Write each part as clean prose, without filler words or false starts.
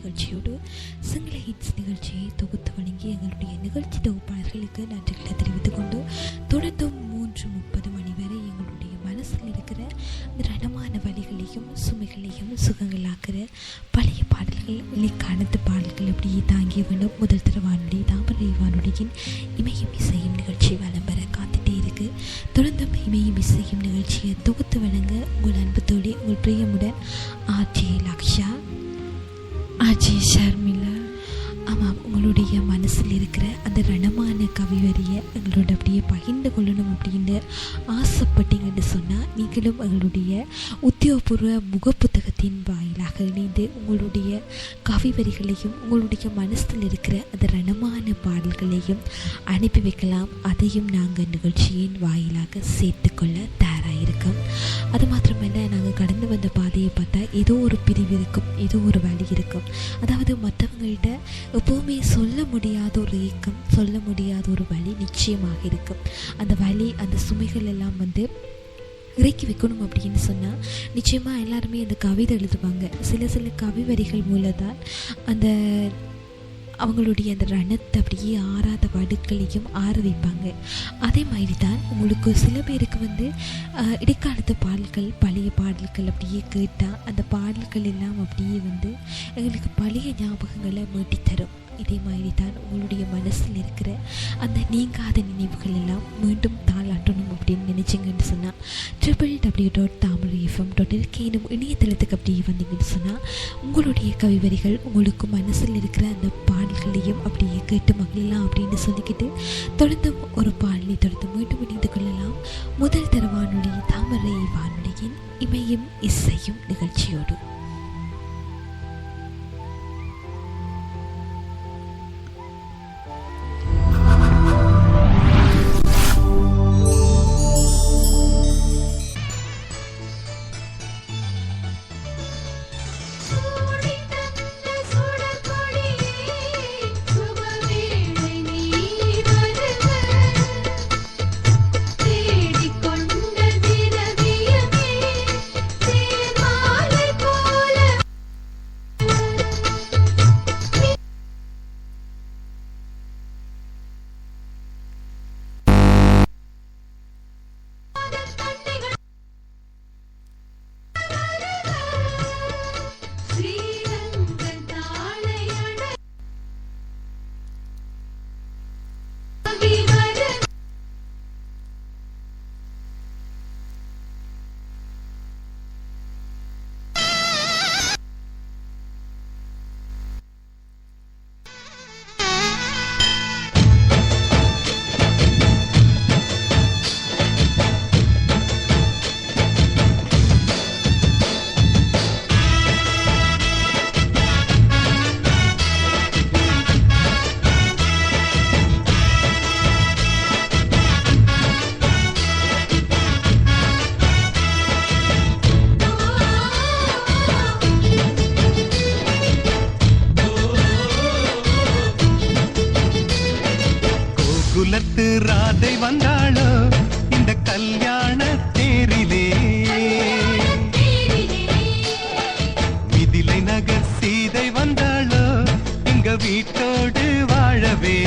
நிகழ்ச்சியோடு சிங்கள ஹிட்ஸ் நிகழ்ச்சியை தொகுத்து வழங்கி எங்களுடைய நிகழ்ச்சி தொகுப்பாளர்களுக்கு நன்றிகளை தெரிவித்துக் கொண்டு தொடர்ந்தும் 3:30 மணி வரை எங்களுடைய மனசில் இருக்கிற ரணமான வழிகளையும் சுமைகளையும் சுகங்களாக்குற பழைய பாடல்கள் இலக்கானத்து பாடல்கள் அப்படியே தாங்கிய வேண்டும் முதல் தர வானொலி தாமரை வானொலியின் இமயம் இசையும் நிகழ்ச்சி வலம் பெற காத்துட்டே இருக்கு. தொடர்ந்தும் இமயம் இசையும் நிகழ்ச்சியை தொகுத்து வழங்க உங்கள் அன்பு தோழி உங்கள் பிரியமுடன் ஆர்ஜே லக்ஷா, ஆர்ஜே ஷர்மிளா. ஆமாம், உங்களுடைய மனசில் இருக்கிற அந்த ரணமான கவிவரியை எங்களோட அப்படியே பகிர்ந்து கொள்ளணும் அப்படின்னு ஆசைப்பட்டீங்கன்னு சொன்னால் நீங்களும் எங்களுடைய உத்தியோகபூர்வ முகப்புத்தகத்தின் வாயிலாக இணைந்து உங்களுடைய கவிவரிகளையும் உங்களுடைய மனசில் இருக்கிற அந்த ரணமான பாடல்களையும் அனுப்பி வைக்கலாம். அதையும் நாங்கள் நிகழ்ச்சியின் வாயிலாக சேர்த்துக்கொள்ள தயாராகிருக்கோம். அது மாத்திரமல்ல, நாங்கள் கடந்து வந்த பாதையை பார்த்தா ஏதோ ஒரு பிரிவு இருக்கும், ஏதோ ஒரு வழி இருக்கும். அதாவது மற்றவங்கள்ட்ட எப்போவுமே சொல்ல முடியாத ஒரு ஏக்கம், சொல்ல முடியாத ஒரு வலி நிச்சயமாக இருக்கும். அந்த வலி, அந்த சுமைகள் எல்லாம் இறக்கி வைக்கணும் அப்படின்னு சொன்னால் நிச்சயமாக எல்லாருமே அந்த கவிதை எழுதுவாங்க. சில கவி வரிகள் மூலம்தான் அந்த அவங்களுடைய அந்த ரணத்தை அப்படியே ஆறாத வடுக்களையும் ஆற வைப்பாங்க. அதே மாதிரி தான் உங்களுக்கு சில பேருக்கு இடைக்காலத்து பாடல்கள், பழைய பாடல்கள் அப்படியே கேட்டால் அந்த பாடல்கள் எல்லாம் அப்படியே எங்களுக்கு பழைய ஞாபகங்களை மீட்டி தரும். இதே மாதிரி தான் உங்களுடைய மனசில் இருக்கிற அந்த நீங்காத நினைவுகள் எல்லாம் மீண்டும் தாளாட்டணும் அப்படின்னு நினச்சிங்கன்னு சொன்னால் www.tamilfm.lk எனும் இணையதளத்துக்கு அப்படியே வந்தீங்கன்னு சொன்னால் உங்களுடைய கவிவரிகள் உங்களுக்கு மனசில் இருக்கிற அந்த பாடல்களையும் அப்படியே கேட்டு மகிழலாம் அப்படின்னு சொல்லிக்கிட்டு தொடர்ந்தும் ஒரு பாடலை தொடர்ந்து மீண்டும் இணைந்து கொள்ளலாம். முதல் தர வானொலி தாமரை வானொலியின் இமயம் இசையும் நிகழ்ச்சியோடு. ராதை வந்தாளோ இந்த கல்யாண தேரிலே, மிதிலை நகர் சீதை வந்தாளோ எங்க வீட்டோடு வாழவே.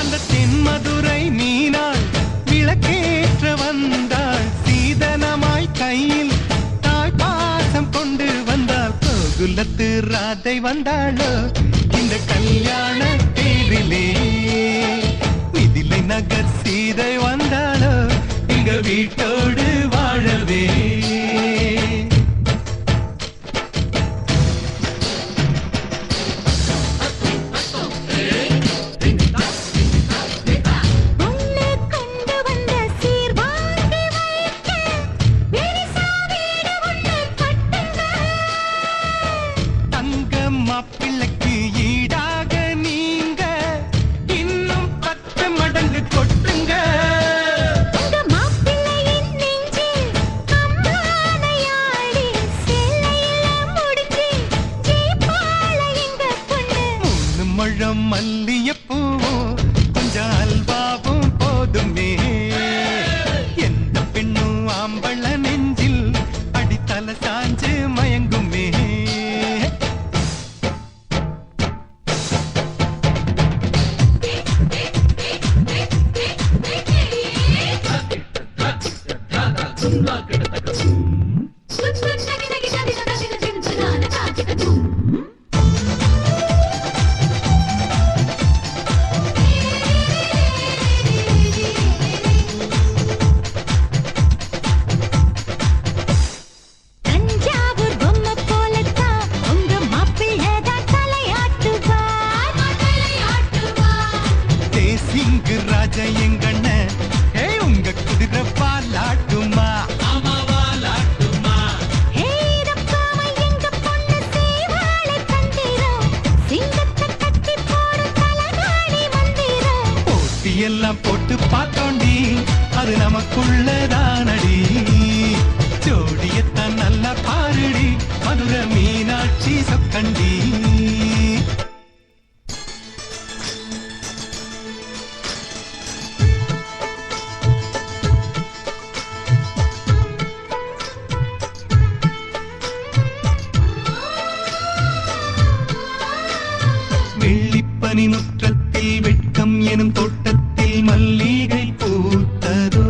அந்த தென்மதுரை மீனாள் விளக்கேற்ற வந்தாள், சீதனமாய் கையில் தாய் பாசம் கொண்டு வந்தாள். கோகுலத்து ராதை வந்தாளோ இந்த கல்யாண தேரிலே, மிதிலை நகர் சீதை வந்தாளோ எங்க வீட்டோடு வாழவே. மாப்பிள்ளைக்கு ஈடாக நீங்க இன்னும் 10 மடங்கு கொட்டுங்க. மாப்பிள்ளையின் நெஞ்சில் அம்மா கண்டீ. வெள்ளிப்பனி முற்றத்தில் வெட்கம் எனும் தோட்டத்தில் மல்லிகை பூத்ததோ,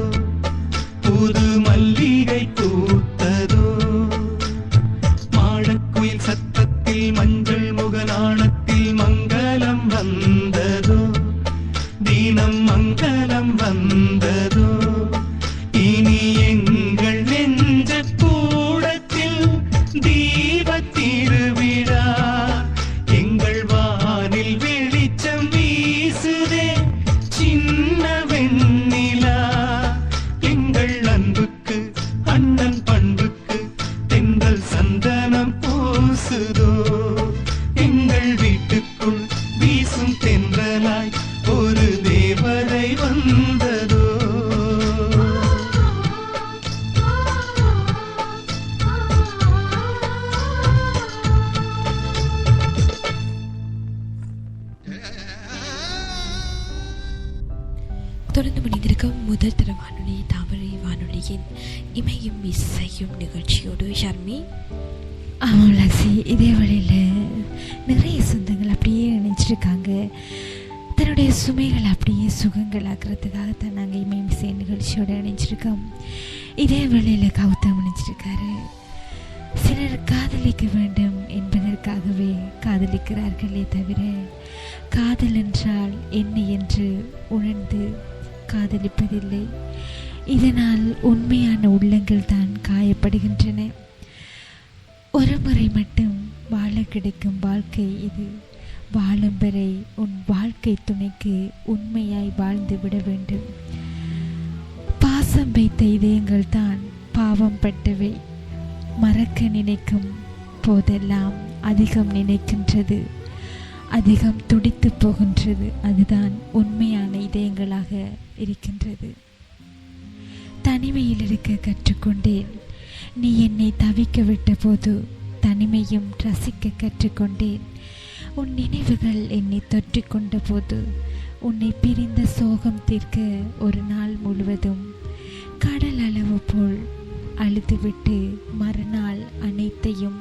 புது மல்லிகை பூத்ததோ. மாடக்குயில் சத்தத்தில் மஞ்சள் முகநாணத்தில் மங்களம் வந்ததோ, தினம் மங்களம் வந்ததோ. இனி எங்கள் நெஞ்ச கூடத்தில் தீப திருவிழா, எங்கள் வானில் வெளிச்சம் வீசுதே சின்ன வெண்ணிலா. எங்கள் அன்புக்கு அண்ணன் பண்புக்கு தென்றல் சந்தனம் பூசுதோ, எங்கள் வீட்டுக்குள் வீசும் தென்றலாய் ஒரு தேவதை வந்ததோ. தொடர்ந்து மனிதருக்கும் முதல் தர வானொலி தாமரை வானொலியின் இமையும் இசையும் நிகழ்ச்சியோடு ஷர்மி. ஆமாம் லக்ஸி, இதே வழியில் நிறைய சொந்தங்கள் அப்படியே இணைஞ்சிருக்காங்க. தன்னுடைய சுமைகள் அப்படியே சுகங்கள் ஆக்கிறதுக்காகத்தான் நாங்கள் இமையும் இசை நிகழ்ச்சியோடு இணைஞ்சிருக்கோம். இதே வழியில் கௌதம் இணைஞ்சிருக்காரு. சிலர் காதலிக்க வேண்டும் என்பதற்காகவே காதலிக்கிறார்களே தவிர காதல் என்றால் என்ன என்று உணர்ந்து காதலிப்பதில்லை. இதனால் உண்மையான உள்ளங்கள் தான் காயப்படுகின்றன. ஒரு முறை மட்டும் வாழ கிடைக்கும் வாழ்க்கை இது. வாழும் வரை உன் வாழ்க்கை துணைக்கு உண்மையாய் வாழ்ந்து விட வேண்டும். பாசம் வைத்த இதயங்கள் தான் பாவம் பட்டவை. மறக்க நினைக்கும் போதெல்லாம் அதிகம் நினைக்கின்றது, அதிகம் துடித்து போகின்றது. அதுதான் உண்மையான இதயங்களாக இருக்கின்றது. தனிமையில் இருக்க கற்றுக்கொண்டேன். நீ என்னை தவிக்க விட்ட போது தனிமையும் ரசிக்க கற்றுக்கொண்டேன். உன் நினைவுகள் என்னை தொற்றிக் கொண்ட போது உன்னை பிரிந்த சோகம் தீர்க்க ஒரு நாள் முழுவதும் கடல் அளவு போல் அழுதுவிட்டு மறுநாள் அனைத்தையும்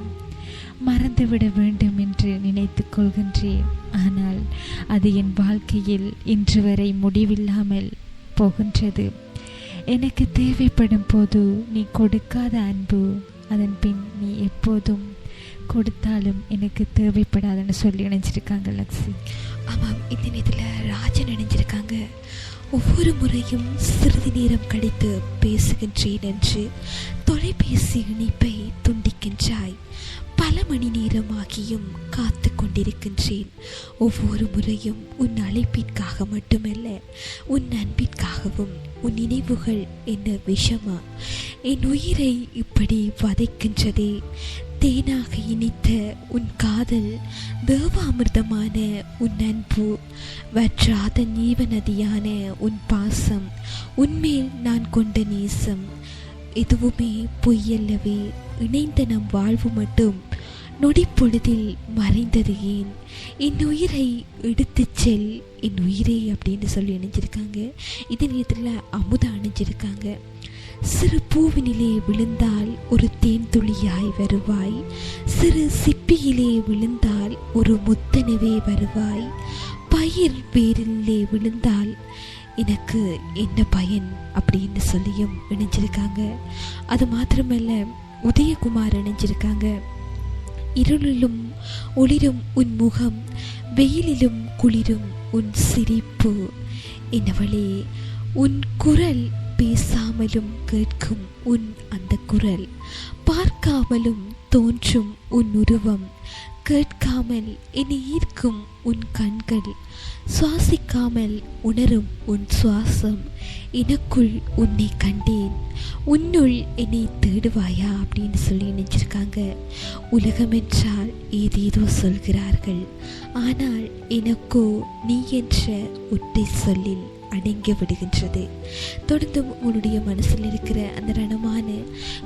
மறந்துவிட வேண்டும் என்று நினைத்து கொள்கின்றேன். ஆனால் அது என் வாழ்க்கையில் இன்று வரை முடிவில்லாமல் போகின்றது. எனக்கு தேவைப்படும் போது நீ கொடுக்காத அன்பு அதன் பின் நீ எப்போதும் கொடுத்தாலும் எனக்கு தேவைப்படாதுன்னு சொல்லி நினைச்சிருக்காங்க லக்ஸி. ஆமாம், இந்த நேரத்தில் ராஜன் நினைஞ்சிருக்காங்க. ஒவ்வொரு முறையும் சிறிது நேரம் கழித்து பேசுகின்றேன் என்று தொலைபேசி இணைப்பை துண்டிக்கின்றாய். பல மணி நேரமாகியும் காத்து கொண்டிருக்கின்றேன். ஒவ்வொரு முறையும் உன் அழைப்பிற்காக மட்டுமல்ல, உன் அன்பிற்காகவும். உன் நினைவுகள் என்ன விஷமா என் உயிரை இப்படி வதைக்கின்றதே. தேனாக இனித்த உன் காதல், தேவாமிர்தமான உன் அன்பு, வற்றாத நீவநதியான உன் பாசம், உன்மேல் நான் கொண்ட நேசம் எதுவுமே பொய்யல்லவே. இணைந்த நம் வாழ்வு மட்டும் நொடிப்பொழுதில் மறைந்தது ஏன்? என் உயிரை எடுத்து செல் என் உயிரை அப்படின்னு சொல்லி இணைஞ்சிருக்காங்க. இதே நேரத்தில் அமுதா அணிஞ்சிருக்காங்க. சிறு பூவினிலே விழுந்தால் ஒரு தேன் துளியாய் வருவாய், சிறு சிப்பியிலே விழுந்தால் ஒரு முத்தனவே வருவாய், பயிர் வேரிலே விழுந்தால் எனக்கு என்ன பயன் அப்படின்னு சொல்லியும் இணைஞ்சிருக்காங்க. அது மாத்திரமல்ல, உதயகுமார் இணைஞ்சிருக்காங்க. இருளிலும் ஒளிரும் உன் முகம், வெயிலிலும் குளிரும் உன் சிரிப்பு, என்னவளே உன் குரல் பேசாமலும் கேட்கும் உன் அந்த குரல், பார்க்காமலும் தோன்றும் உன் உருவம், கேட்காமல் என்னை ஈர்க்கும் உன் கண்கள், சுவாசிக்காமல் உணரும் உன் சுவாசம், எனக்குள் உன்னை கண்டேன், உன்னுள் என்னை தேடுவாயா அப்படின்னு சொல்லி நினைச்சிருக்காங்க. உலகம் என்றால் ஏதேதோ சொல்கிறார்கள், ஆனால் எனக்கோ நீ என்ற ஒற்றை சொல்லில் அடங்கி விடுகின்றது. தொடர்ந்தும் உங்களுடைய மனசில் இருக்கிற அந்த ரணமான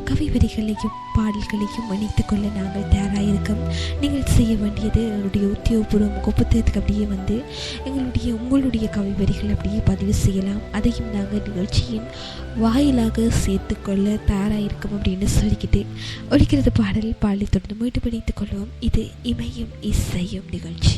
கவி வரிகளையும் பாடல்களையும் இணைத்துக் கொள்ள நாங்கள் தயாராகிருக்கோம். நீங்கள் செய்ய வேண்டியது எங்களுடைய உத்தியோகபூர்வ முகப்புத்தகத்துக்கு அப்படியே வந்து உங்களுடைய கவி வரிகள் அப்படியே பதிவு செய்யலாம். அதையும் நாங்கள் நிகழ்ச்சியின் வாயிலாக சேர்த்துக்கொள்ள தயாராகிருக்கோம் அப்படின்னு சொல்லிக்கிட்டு ஒலிக்கிறது பாடலை தொடர்ந்து மீண்டும் இணைத்துக் கொள்வோம். இது இமையும் இசையும் நிகழ்ச்சி.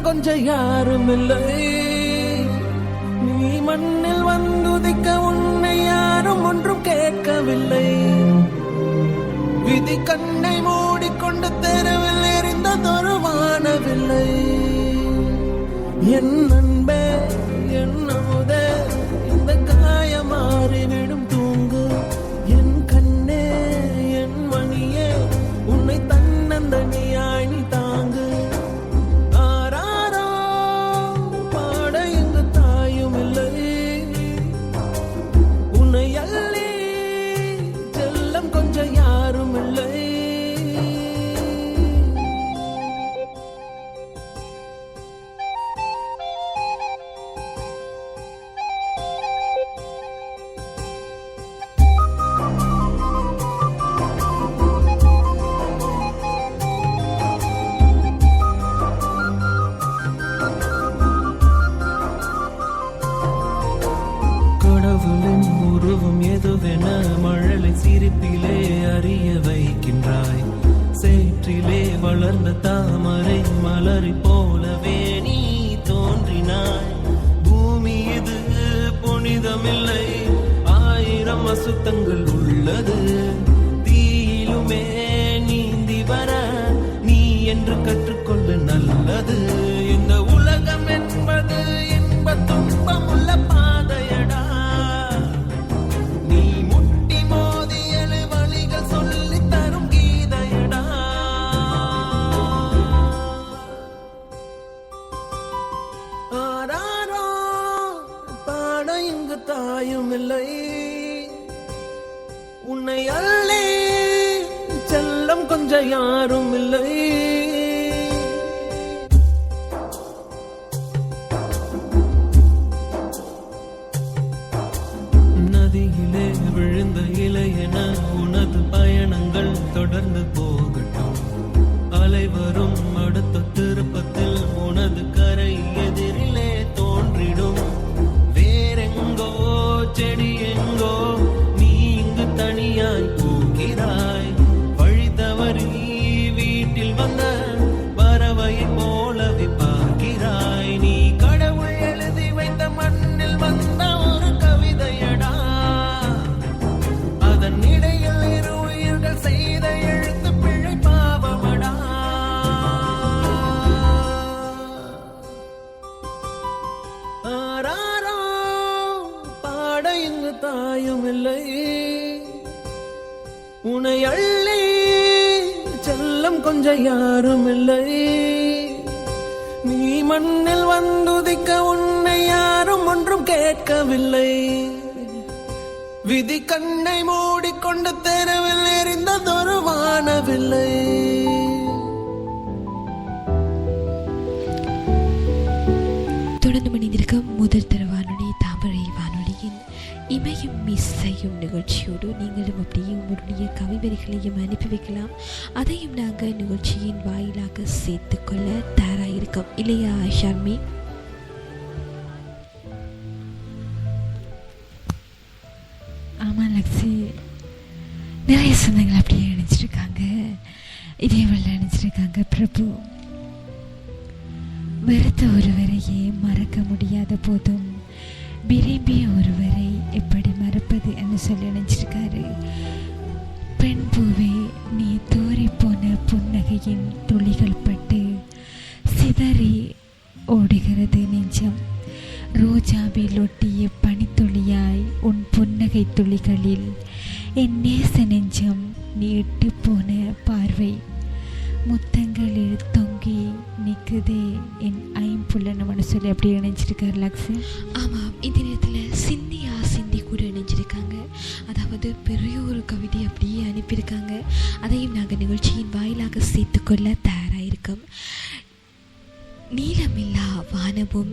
கொஞ்சம் யாரும் இல்லை. நீ மண்ணில் வந்துதிக்க உன்னை யாரும் ஒன்றும் கேட்கவில்லை. விதி கண்ணை மூடிக்கொண்டு தெருவில் எறிந்ததொரு வானவில்லை. என் அன்பே என் அமுதே இந்த காயம் மாறிவிடும் தூங்கு. என் கண்ணே என் மணியே உன்னை தன்னந்தனியாய் நீ தாங்கு. மழலை சிரிப்பிலே அறிய வைக்கின்றாய். சேற்றிலே வளர்ந்த தாமரை மலரை போலவே நீ தோன்றினாய். பூமி இது புனிதமில்லை, 1000 அசுத்தங்கள் உள்ளது. தீயிலுமே நீந்தி வர நீ என்று கற்றுக்கொள்ள நல்லது. இந்த உலகம் என்பது இன்ப துன்பம் உள்ள பாதையடா. தாயும் இல்லை உன்னை அள்ளி செல்லம் கொஞ்சம் யாரும் இல்லை. நதியிலே விழுந்த இலை என உனது பயணங்கள் தொடர்ந்து போகட்டும். அலை வரும் அடுத்த திருப்பத்தில் உனது கரை எதிரிலே தோன்றிடும். செடி எங்கோ நீ இங்கு தனியாய் போகிறாய். வழி தவறி வீட்டில் வந்த பறவையை போலவே பார்க்கிறாய். நீ கடவுள் எழுதி வைத்த மண்ணில் வந்த ஒரு கவிதையடா. அதன் இடையில் இரு உயிர்கள் செய்த எழுத்து பிழை பாவமடா. கொஞ்சம் யாரும் இல்லை. நீ மண்ணில் வந்துதிக்க உன்னை யாரும் ஒன்றும் கேட்கவில்லை. விதி கண்ணை மூடிக்கொண்டு தெருவில் எரிந்ததொரு வானவில்லை. தொடர்ந்து மணிந்திருக்கும் முதல் தர வானொலி தாமரை வானொலியின் இமையும் இசையும் நிகழ்ச்சியோடு நீங்களும் அப்படியே உங்களுடைய கவிவரிகளையும் அனுப்பி வைக்கலாம். அதையும் நாங்கள் நிகழ்ச்சியின் வாயிலாக சேர்த்துக்கொள்ள தயாராயிருக்கோம் இல்லையா ஷர்மி? ஆமாம் லக்ஸி, நிறைய சொந்தங்கள் அப்படியே நினச்சிருக்காங்க, இதே வழியில் நினச்சிருக்காங்க. பிரபு வெறுத்த ஒருவரையே மறக்க முடியாத போதும் விரும்பிய ஒருவரை எப்படி மறப்பது என்று சொல்லி நினைச்சிருக்காரு. பெண் பூவே, நீ தோறி போன புன்னகையின் துளிகள் பட்டு சிதறி ஓடுகிறது நெஞ்சம். ரோஜாவில் ஒட்டிய பனித்துளியாய் உன் புன்னகை துளிகளில் என் நேச நெஞ்சம் நீ இட்டு போன பார்வை முத்தங்களில் தொங்கி நிற்குதே என் ஐம்புலன்னு சொல்லி அப்படி இணைஞ்சிருக்காரு லக்ஸு. ஆமாம், இந்த நேரத்தில் சிந்தி கூட இணைஞ்சிருக்காங்க. அதாவது பெரிய ஒரு கவிதை அப்படியே அனுப்பியிருக்காங்க. அதையும் நாங்கள் நிகழ்ச்சியின் வாயிலாக சேர்த்துக்கொள்ள தயாராயிருக்கோம். நீளமில்லா வானமும்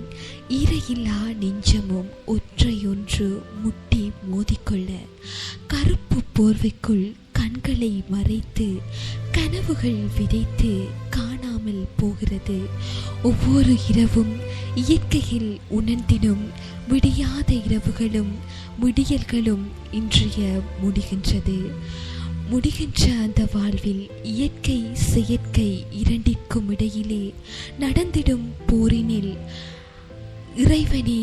ஈரையில்லா நெஞ்சமும் ஒன்றையொன்று முட்டி மோதிக்கொள்ள கருப்பு போர்வைக்குள் கண்களை மறைத்து கனவுகள் விதைத்து காணாமல் போகிறது. ஒவ்வொரு இரவும் இயற்கையில் உணர்ந்திடும் விடியாத இரவுகளும் விடியல்களும் இன்றைய முடிகின்ற அந்த வாழ்வில் இயற்கை செயற்கை இரண்டிற்கும் இடையிலே நடந்திடும் போரினில் இறைவனே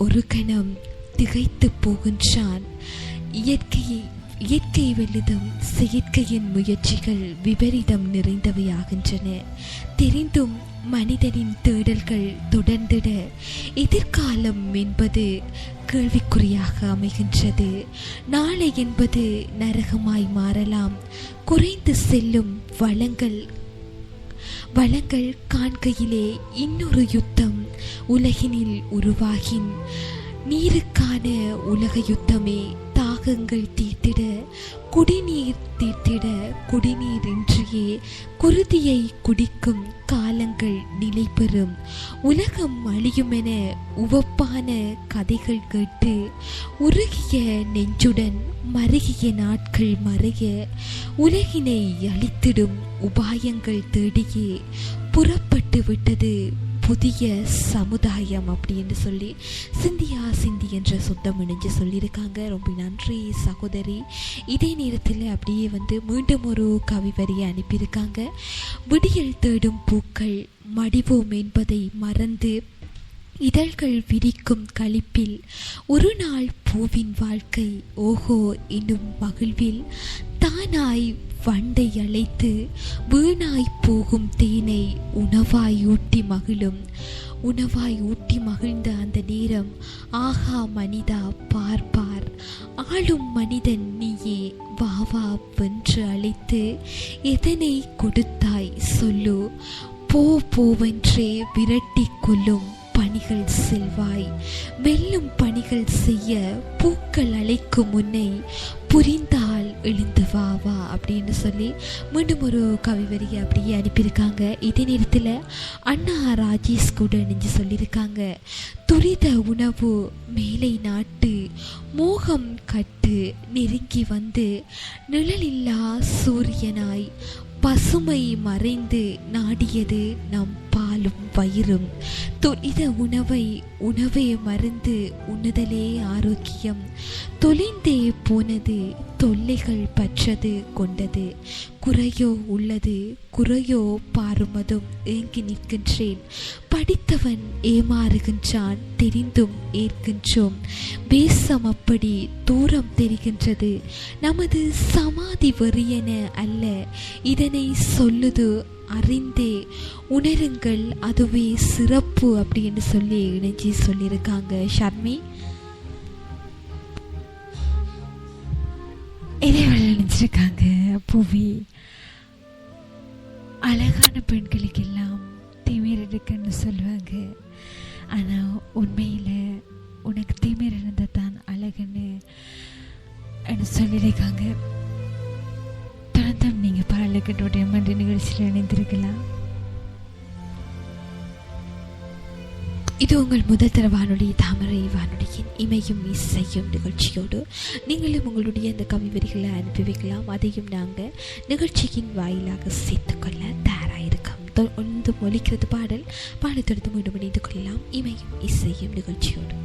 ஒரு கணம் திகைத்து போகின்றான். இயற்கை வெல்லுதும் செயற்கையின் முயற்சிகள் விபரீதம் நிறைந்தவையாகின்றன. தெரிந்தும் மனிதனின் தேடல்கள் தொடர்ந்திட எதிர்காலம் என்பது கேள்விக்குறியாக அமைகின்றது. நாளை என்பது நரகமாய் மாறலாம். குறைந்து செல்லும் வளங்கள் காண்கையிலே இன்னொரு யுத்தம் உலகினில் உருவாகின் நீருக்கான உலக யுத்தமே. தாகங்கள் தீர்த்திட குடிநீர் இன்றியே குருதியை குடிக்கும் காலங்கள் நிலை பெறும். உலகம் அழியுமென உவப்பான கதைகள் கேட்டு உருகிய நெஞ்சுடன் மருகிய நாட்கள் மறைய உலகினை அழித்திடும் உபாயங்கள் தேடியே புறப்பட்டு விட்டது புதிய சமுதாயம் அப்படின்னு சொல்லி சிந்தி என்ற சொந்தம் இணைஞ்சு சொல்லியிருக்காங்க. ரொம்ப நன்றி சகோதரி. இதே நேரத்தில் அப்படியே மீண்டும் ஒரு கவிவரியை அனுப்பியிருக்காங்க. விடியல் தேடும் பூக்கள் மடிவோம் என்பதை மறந்து இதழ்கள் விரிக்கும் களிப்பில் ஒரு நாள் பூவின் வாழ்க்கை ஓஹோ என்னும் மகிழ்வில் தானாய் வண்டை அழைத்து வீணாய் போகும் தேனை உணவாய் ஊட்டி மகிழ்ந்த அந்த நேரம் ஆஹா மனிதா பார் ஆளும் மனிதன் நீயே வா வென்று அழைத்து எதனை கொடுத்தாய் சொல்லு போவென்றே விரட்டி கொள்ளும் பணிகள் செல்வாய் வெல்லும் பணிகள் செய்ய பூக்கள் அழைக்கும் முன்னை புரிந்தால் எழுந்து வா அப்படின்னு சொல்லி மீண்டும் ஒரு கவிவரியை அப்படியே அனுப்பியிருக்காங்க. இதே நேரத்தில் அண்ணா ராஜேஷ் கூட இணைஞ்சு சொல்லியிருக்காங்க. துரித உணவு மேலை நாட்டு மோகம் கட்டு நெருங்கி வந்து நிழலில்லா சூரியனாய் பசுமை மறைந்து நாடியது நம் பாலும் வயிறும். துரித உணவே மருந்து உண்ணுதலே ஆரோக்கியம். தொலைந்தே போனது தொல்லைகள் பற்றது கொண்டது. குறையோ பாருமதும் ஏங்கி நிற்கின்றேன். படித்தவன் ஏமாறுகின்றான் தெரிந்தும் ஏற்கின்றோம். வேஷம் அப்படி தூரம் தெரிகின்றது. நமது சமாதி வெறியென அல்ல இதனை சொல்லுது அறிந்தே உணருங்கள் அதுவே சிறப்பு அப்படின்னு சொல்லி இணைஞ்சி சொல்லியிருக்காங்க ஷர்மி. இதே நினைச்சிருக்காங்க பூவி. அழகான பெண்களுக்கெல்லாம் திமிர் இருக்குன்னு சொல்லுவாங்க. ஆனால் உண்மையில் உனக்கு திமிர் இருந்தால் தான் அழகுன்னு சொல்லியிருக்காங்க. தொடர்ந்தும் நீங்கள் பாடலுக்கனுடைய மன்ற நிகழ்ச்சியில் இணைந்திருக்கலாம். இது உங்கள் முதல் தர வானொலி தாமரை வானொலியின் இமையும் இசையும் நிகழ்ச்சியோடு நீங்களும் உங்களுடைய அந்த கவி வரிகளை அனுப்பி வைக்கலாம். அதையும் நாங்கள் நிகழ்ச்சியின் வாயிலாக சேர்த்துக்கொள்ள தயாராயிருக்கோம். தொடர்ந்து ஒலிக்கிறது பாடல் தொடர்ந்து மீண்டும் இணைந்து கொள்ளலாம் இமையும் இசையும் நிகழ்ச்சியோடு.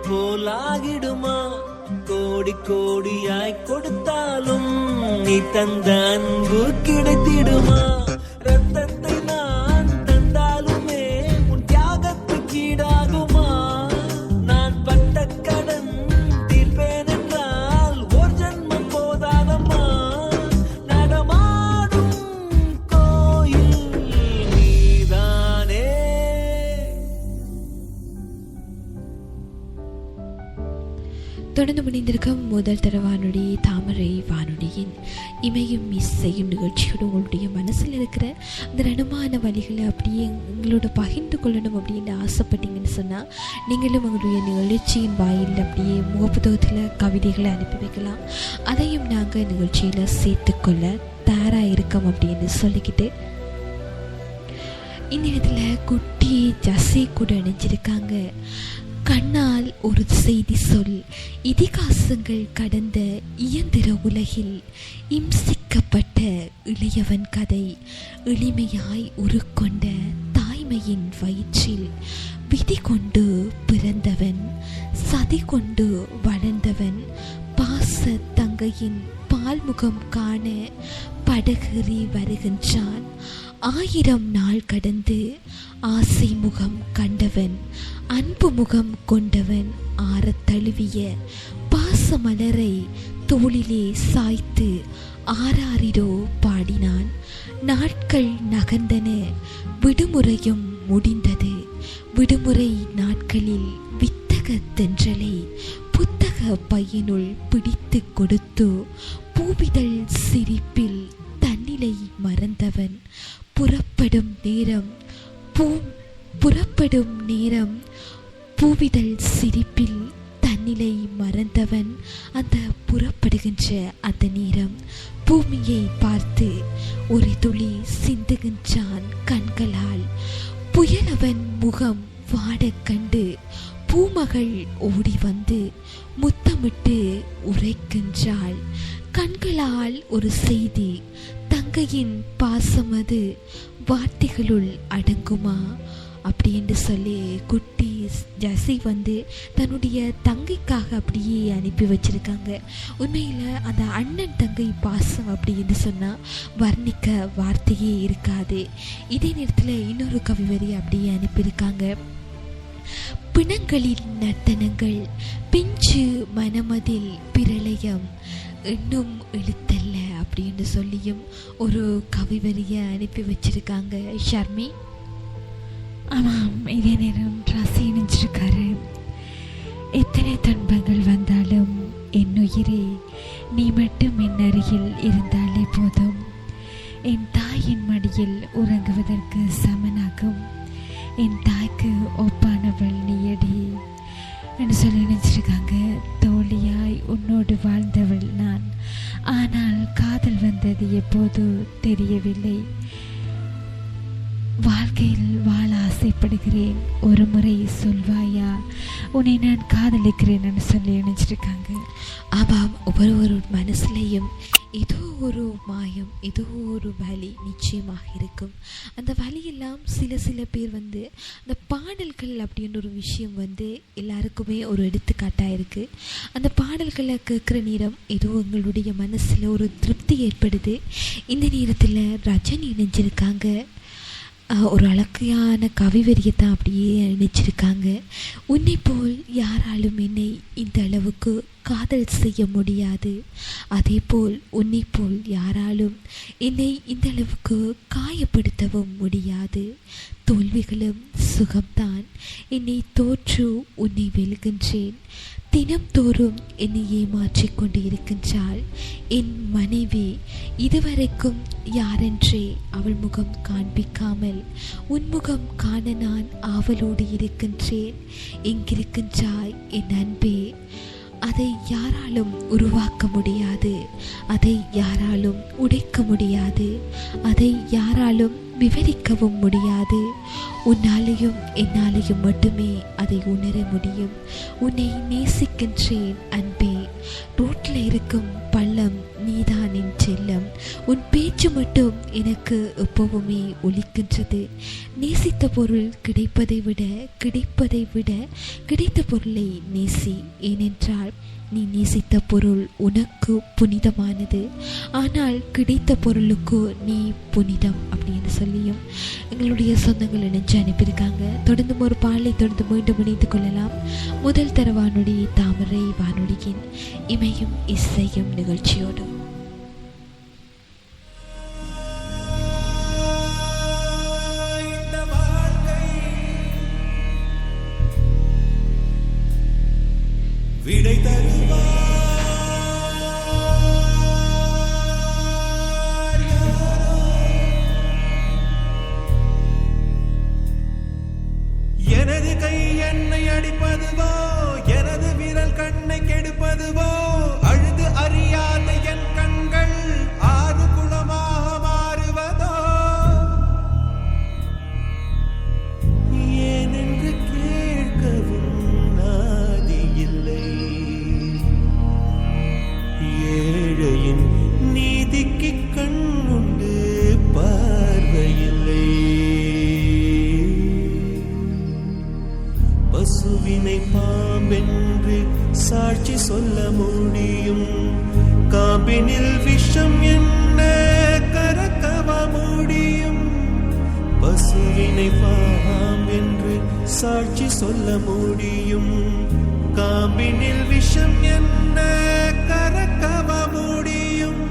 போலாகிடுமா கோடி கோடியாய் கொடுத்தாலும் நீ தந்த அன்பு கிடைத்திடுமா ரத்தத்தை நான் தந்தாலுமே உன் தியாகத்துக்கு ஈடாகுமா நான் பட்ட கடன் தீர்ப்பேன் என்றால் ஒரு ஜன்மம் போதாதம்மா நடமாடும் கோயில் நீதானே. தொடர்ந்து முடிந்திருக்கும் முதல் தர வானொலி தாமரை வானொலியின் இமையும் இசையும் நிகழ்ச்சியோடு உங்களுடைய மனசில் இருக்கிற அந்த ரணமான வழிகளை அப்படியே எங்களோட பகிர்ந்து கொள்ளணும் அப்படின்னு ஆசைப்பட்டீங்கன்னு சொன்னால் நீங்களும் உங்களுடைய நிகழ்ச்சியின் வாயில் அப்படியே முகப்புத்தகத்தில் கவிதைகளை அனுப்பி வைக்கலாம். அதையும் நாங்கள் நிகழ்ச்சியில் சேர்த்துக்கொள்ள தயாராக இருக்கோம் அப்படின்னு சொல்லிக்கிட்டு இந்த இடத்துல குட்டி ஜசி கூட இணைஞ்சிருக்காங்க. கண்ணால் ஒரு செய்தி சொல், இதிகாசங்கள் கடந்த இயந்திர உலகில் இம்சிக்கப்பட்ட இளையவன் கதை, எளிமையாய் உருக்கொண்ட தாய்மையின் வயிற்றில் விதி கொண்டு பிறந்தவன், சதி கொண்டு வளர்ந்தவன், பாச தங்கையின் பால்முகம் காண படகேறி வருகின்றான். 1000 நாள் கடந்து ஆசை முகம் கண்டவன், அன்பு முகம் கொண்டவன், ஆறத் தழுவிய பாசமலரை தோளிலே சாய்த்து ஆராரிரோ பாடினான். நாட்கள் நகர்ந்தன, விடுமுறையும் முடிந்தது. விடுமுறை நாட்களில் வித்தக தென்றலை புத்தக பையனுள் பிடித்து கொடுத்து பூவிதழ் சிரிப்பில் தன்னிலை மறந்தவன். புறப்படும் நேரம் பூவிதழ் சிரிப்பில் தன்னிலை மறந்தவன். அந்த புறப்படுகின்ற இருக்கின்ற அந்த நேரம் பூமியை பார்த்து ஒரு துளி சிந்துகின்றான் கண்களால். புயலவன் முகம் வாடக் கண்டு பூமகள் ஓடி வந்து முத்தமிட்டு உரைக்கின்றாள். கண்களால் ஒரு செய்தி, தங்கையின் பாசமது வார்த்தைகளுள் அடங்குமா அப்படி என்று சொல்லி குட்டி ஜசி வந்து தன்னுடைய தங்கைக்காக அப்படியே அனுப்பி வச்சிருக்காங்க. உண்மையில் அந்த அண்ணன் தங்கை பாசம் அப்படின்னு சொன்னால் வர்ணிக்க வார்த்தையே இருக்காது. இதே நேரத்தில் இன்னொரு கவிவரி அப்படியே அனுப்பியிருக்காங்க. பிணங்களில் நர்த்தனங்கள், பிஞ்சு மனமதில் பிரளயம், இன்னும் எழுத்தல்ல அப்படின்னு சொல்லியும் ஒரு கவிவரியை அனுப்பி வச்சிருக்காங்க. ஷர்மி. ஆமாம், இதே நேரம் ராசி இணைஞ்சிருக்காரு. எத்தனை துன்பங்கள் வந்தாலும் என் உயிரே நீ மட்டும் என் அருகில் இருந்தாலே போதும். என் தாயின் மடியில் உறங்குவதற்கு சமனாகும். என் தாய்க்கு ஒப்பானவள் நீயடி என்று சொல்லி நினைச்சிருக்காங்க. தோழியாய் உன்னோடு வாழ்ந்தவள் நான், ஆனால் காதல் வந்தது எப்போதோ தெரியவில்லை. வாழ்க்கையில் வாழ ஆசைப்படுகிறேன், ஒரு முறை சொல்வாயா உன்னை நான் காதலிக்கிறேன் என்று சொல்லி நினைச்சிருக்காங்க. ஆமாம், ஒவ்வொரு மனசுலையும் ஏதோ ஒரு மாயம், ஏதோ ஒரு வலி நிச்சயமாக இருக்கும். அந்த வலியெல்லாம் சில பேர் வந்து அந்த பாடல்கள் அப்படின்ற ஒரு விஷயம் வந்து எல்லாருக்குமே ஒரு எடுத்துக்காட்டாக இருக்குது. அந்த பாடல்களை கேட்குற நேரம் ஏதோ எங்களுடைய மனசில் ஒரு திருப்தி ஏற்படுது. இந்த நேரத்தில் ரஜினி இணைஞ்சிருக்காங்க. ஒரு அழகையான கவிவரியை தான் அப்படியே நினைச்சிருக்காங்க. உன்னை போல் யாராலும் என்னை இந்த அளவுக்கு காதல் செய்ய முடியாது, அதே போல் உன்னை போல் யாராலும் என்னை இந்த அளவுக்கு காயப்படுத்தவும் முடியாது. தோல்விகளும் சுகம்தான், என்னை தோற்று உன்னை வெல்கின்றேன். தினம்தோறும் என்னை ஏமாற்றிக் கொண்டு இருக்கின்றாள் என் மனைவி. இதுவரைக்கும் யாரென்றே அவள் முகம் காண்பிக்காமல் உன்முகம் காண நான் ஆவலோடு இருக்கின்றேன். எங்கிருக்கின்றாய் என் அன்பே? அதை யாராலும் உருவாக்க முடியாது, அதை யாராலும் உடைக்க முடியாது, அதை யாராலும் விவரிக்கவும் முடியாது. உன்னாலேயும் என்னாலேயும் மட்டுமே அதை உணர முடியும். உன்னை நேசிக்கின்றேன் அன்பே. ரோட்டில் இருக்கும் பள்ளம் நீதான் என் செல்லம். உன் பேச்சு மட்டும் எனக்கு எப்பவுமே ஒலிக்கின்றது. நேசித்த பொருள் கிடைப்பதை விட கிடைத்த பொருளை நேசி. ஏனென்றால் நீ நேசித்த பொருள் உனக்கு புனிதமானது, ஆனால் கிடைத்த பொருளுக்கு நீ புனிதம் அப்படின்னு சொல்லியும் எங்களுடைய சொந்தங்கள் நினைச்சு அனுப்பியிருக்காங்க. தொடர்ந்து ஒரு பாலை தொடர்ந்து மீண்டும் இணைந்து கொள்ளலாம். முதல் தர வானொலி தாமரை வானொலியின் இமையும் இசையும் நிகழ்ச்சியோடு. விடை தருவார் எனது கை என்னை அடிப்பதுவோ, எனது விரல் கண்ணை கெடுப்பதுவோ, அழுது அறியாத என் கண்கள் ஆறு குளமாக மாறுவதோ, ஏனென்று கேட்கவும் ஏழையின் நீதிக்கு கண்ணுண்டு பார்வையில்லை. பசுவினை பாம்பென்று சாட்சி சொல்ல முடியும், காம்பினில் விஷம் என்ன கறக்கவ முடியும். பசுவினை பாம்பென்று சாட்சி சொல்ல முடியும், காம்பினில் விஷம் என்ன கறக்கவ முடியும்.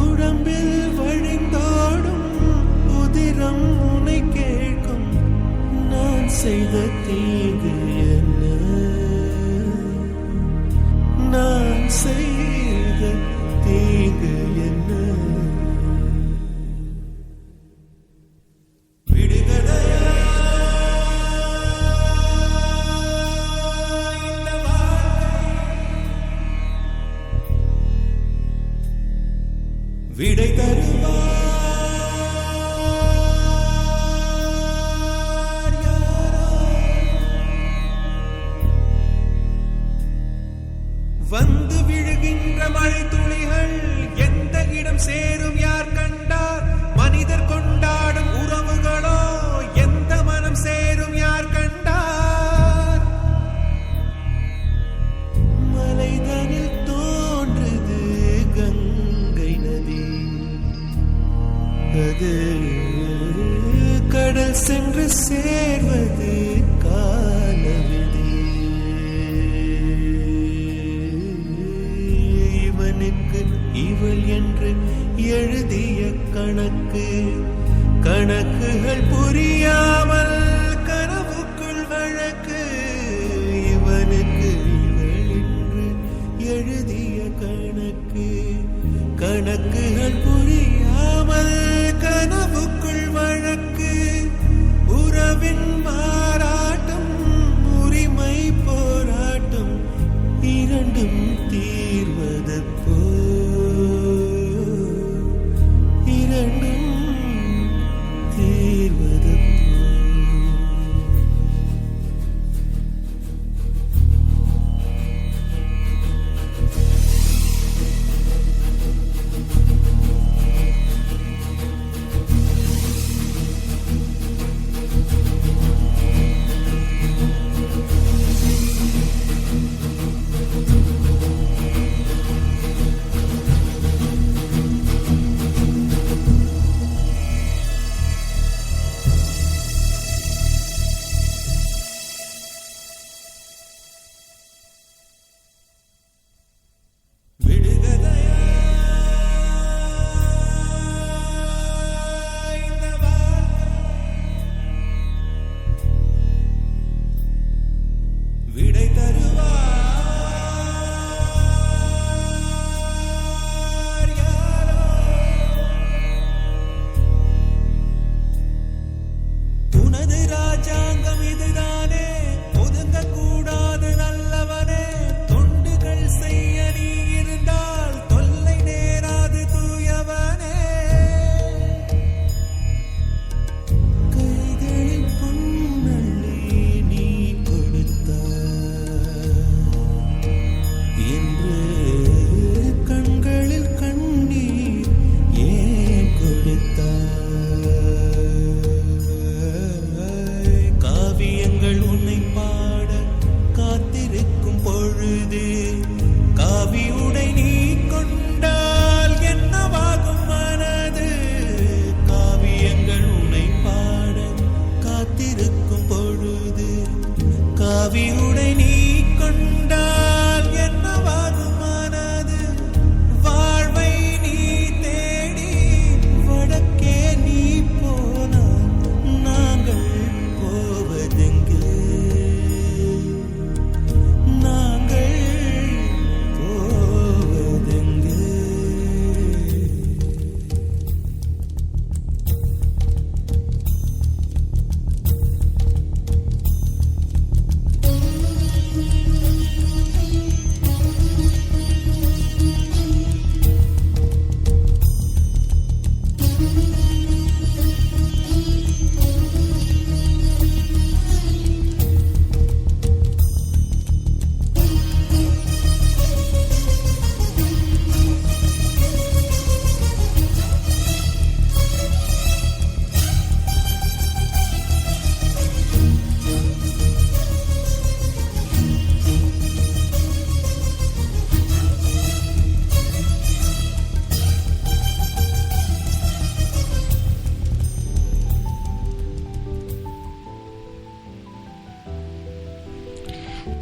உடம்பில் வழிந்தோடும் உதிரம் உனை கேட்கும், நான் செய்த தீங்கு என்ன, நான் செய்த தீங்கு என்ன. விடை தருவார் வந்து விழுகின்ற மழை துளிகள் எந்த இடம் சேரும் யார் கண்டார் மனிதர் கொண்டாடும் உறவுகளோ எந்த மனம் சேரும் யார் கண்டார் மலைதனில் தோன்றுது கங்கை நதி அது கடல் சென்று சேர்வது காலவிதி இவள் என்று எழுதிய கணக்குகள் புரியாமல் கனவுக்குள் வழக்கு இவனுக்கு இவள் என்று எழுதிய கணக்குகள் புரியாமல் கனவுக்குள் வழக்கு உறவின் மாறாட்டம் உரிமை போராட்டம் இரண்டும் தீர்வது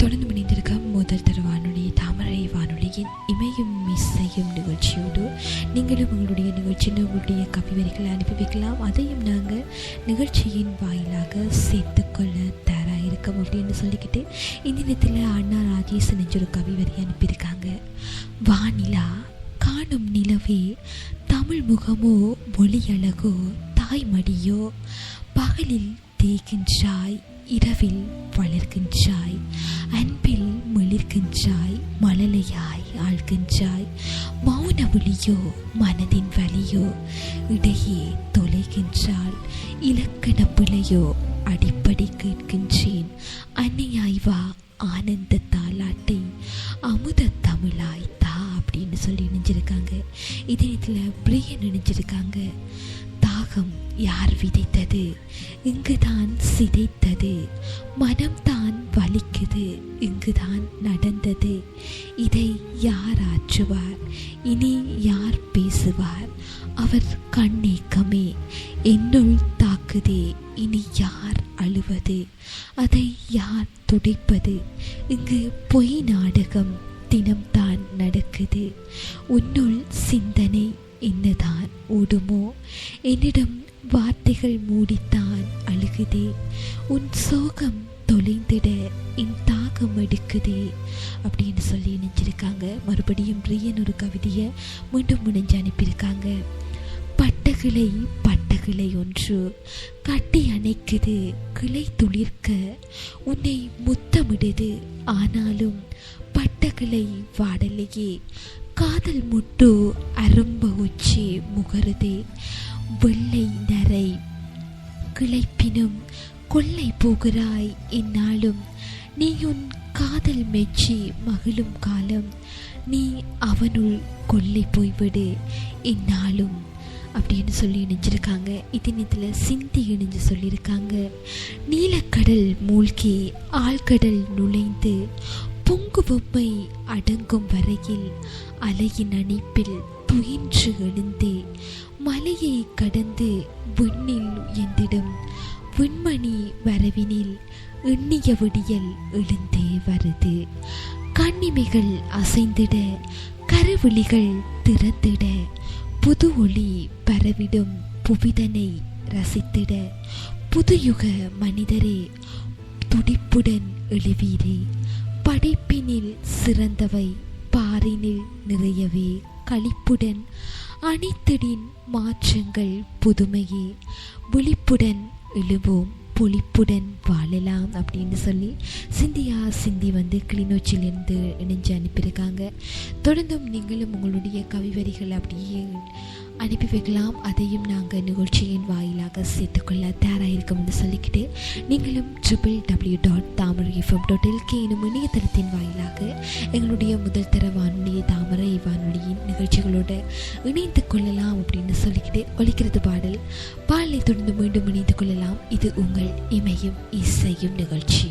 தொடர்ந்து மணிந்திருக்க முதல் தர வானொலி தாமரை வானொலியின் இமையும் இசையும் நிகழ்ச்சியோடு நீங்களும் உங்களுடைய நிகழ்ச்சியில் உங்களுடைய கவிவரிகளை அனுப்பி வைக்கலாம். அதையும் நாங்கள் நிகழ்ச்சியின் வாயிலாக சேர்த்துக்கொள்ள தயாராக இருக்கோம் அப்படின்னு சொல்லிக்கிட்டு இந்த நேரத்தில் அண்ணா ராஜேசன் என்ற ஒரு கவிவரி அனுப்பியிருக்காங்க. வானிலா காணும் நிலவே தமிழ் முகமோ ஒளியழகோ தாய்மடியோ பகலில் தேய்கின்றாய் இரவில் வளர்கின்றாய் அன்பில் மிளிர்கின்றாய் மழலையாய் ஆழ்கின்றாய் மௌன ஒளியோ மனதின் வரை மணியோ இடையே தொலைகின்றாள், இலக்கண பிழையோ அடிப்படை கேட்கின்றேன், அன்னையாய் வா ஆனந்த தாலாட்டை அமுத தமிழாய் தா அப்படின்னு சொல்லி இணைஞ்சிருக்காங்க. இதே இதில் பிரியன் இணைஞ்சிருக்காங்க. தாகம் யார் விதைத்தது, இங்குதான் சிதைத்தது, மனம்தான் வலிக்குது, இங்குதான் நடந்தது, இதை யார் ஆற்றுவார், இனி யார் பேசுவார், அவர் கண்ணேக்கமே என்னுள் தாக்குதே, இனி யார் அழுவது, அதை யார் துடைப்பது, இங்கு பொய் நாடகம் தினம்தான் நடக்குது, உன்னுள் சிந்தனை என்னதான் ஓடுமோ, என்னிடம் வார்த்தைகள் மூடித்தான் அழுகுதே, உன் சோகம் தொலைந்திட என் தாகம் எடுக்குதே அப்படின்னு சொல்லி நினைச்சிருக்காங்க. மறுபடியும் பிரியன் ஒரு கவிதையை மீண்டும் முனைஞ்சு அனுப்பியிருக்காங்க. பட்டகிளை பட்டகிளை ஒன்று கட்டி அணைக்குது, கிளை துளிர்க்க உன்னை முத்தமிடுது, ஆனாலும் பட்டகிளை வாடலையே, காதல் முட்டு அரும்ப உச்சி முகருதே, வெள்ளை நரை கிளைப்பினும் கொள்ளை போகிறாய் என்னாலும், நீ உன் காதல் மெச்சி மகிழும் காலம், நீ அவனுள் கொள்ளை போய்விடு என்னாலும் அப்படின்னு சொல்லி இணைஞ்சிருக்காங்க. இதில் சிந்தி இணைஞ்சு சொல்லியிருக்காங்க. நீலக்கடல் மூழ்கி ஆழ்கடல் நுழைந்து பொங்கு பொம்மை அடங்கும் வரையில் அலையின் அணைப்பில் துயின்று எழுந்தே, மலையை கடந்து விண்ணில் உயர்ந்திடும் விண்மணி வரவினில் எண்ணிய விடியல் எழுந்தே வருது, கண்ணிமைகள் அசைந்திட கருவிழிகள் திறந்திட, புது ஒளி பரவிடும் புவிதனை ரசித்திட, புதுயுக மனிதரே துடிப்புடன் எழுவீரே, படைப்பினில் சிறந்தவை பாரினில் நிறையவே, களிப்புடன் அனைத்திடின் மாற்றங்கள் புதுமையே, விழிப்புடன் எழுவோம் பொழிப்புடன் வாழலாம் அப்படின்னு சொல்லி சிந்தி கிளிநொச்சியிலிருந்து இணைஞ்சு அனுப்பியிருக்காங்க. தொடர்ந்தும் நீங்களும் உங்களுடைய கவிவரிகள் அப்படியே அனுப்பி வைக்கலாம். அதையும் நாங்கள் நிகழ்ச்சியின் வாயிலாக சேர்த்துக்கொள்ள தயாராக இருக்கோம்னு சொல்லிக்கிட்டு, நீங்களும் www.tamarafm.lk எனும் இணையதளத்தின் வாயிலாக எங்களுடைய முதல் தர வானொலி தாமரை வானொலியின் நிகழ்ச்சிகளோடு இணைந்து கொள்ளலாம் அப்படின்னு சொல்லிக்கிட்டு, ஒலிக்கிறது பாடலை தொடர்ந்து மீண்டும் இணைந்து கொள்ளலாம். இது உங்கள் இமையும் இசையும் நிகழ்ச்சி.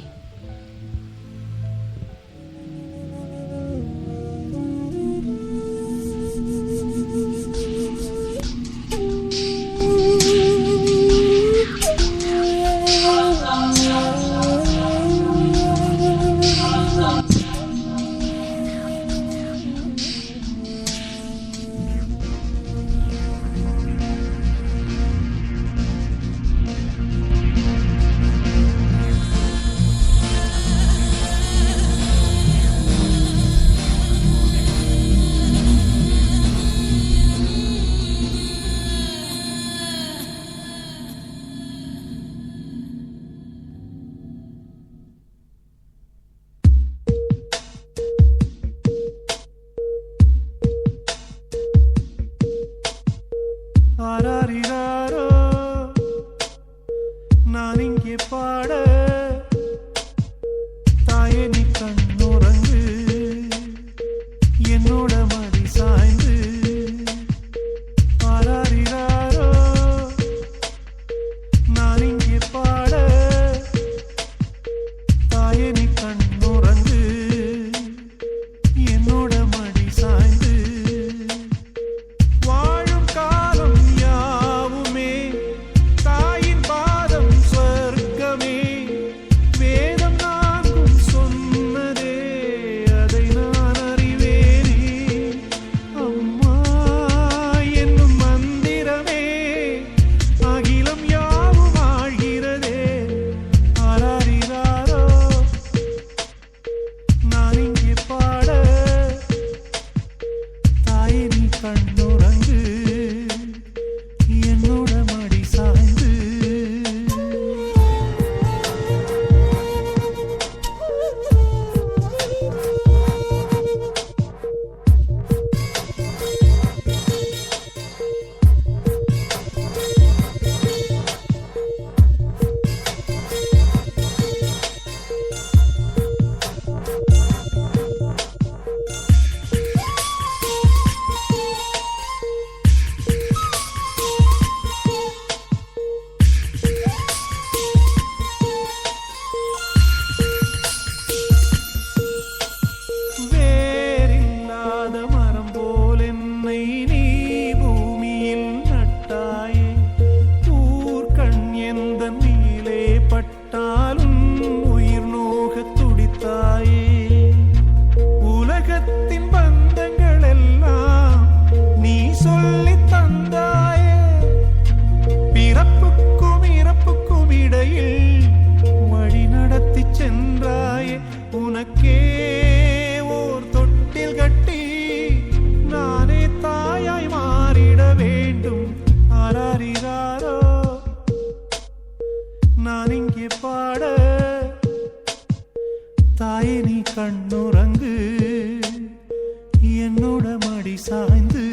சாய்ந்து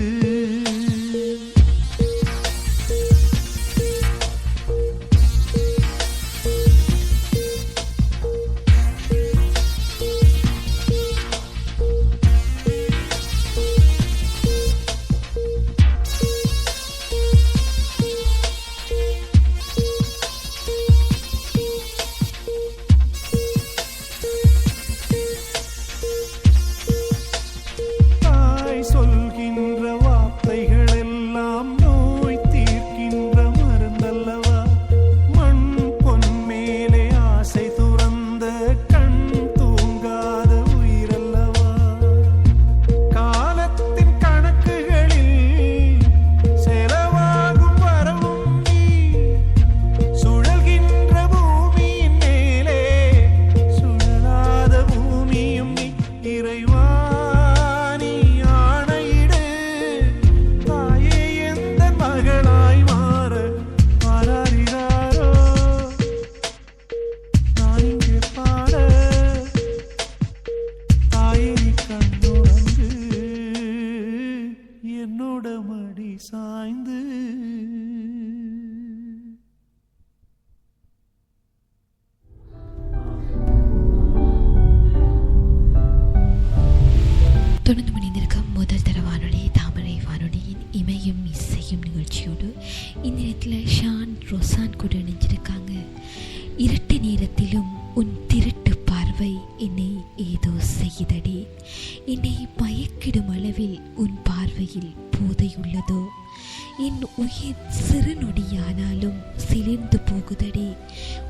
சாய்ந்து தொடர்ந்து மணிந்திருக்கும் முதல் தர வானொலி தாமரை வானொலியின் இமையும் இசையும் நிகழ்ச்சியோடு இந்த நேரத்தில் ஷான் ரோசான் கூட இணைஞ்சிருக்காங்க. இரட்டு நேரத்திலும் உன் திருட்டு பார்வை என்னை ஏதோ செய்தடி, என்னை மயக்கிடும் அளவில் உன் பார்வையில் போதை உள்ளதோ, என் உயிர் சிறு நொடியானாலும் சிலிர்ந்து போகுதடி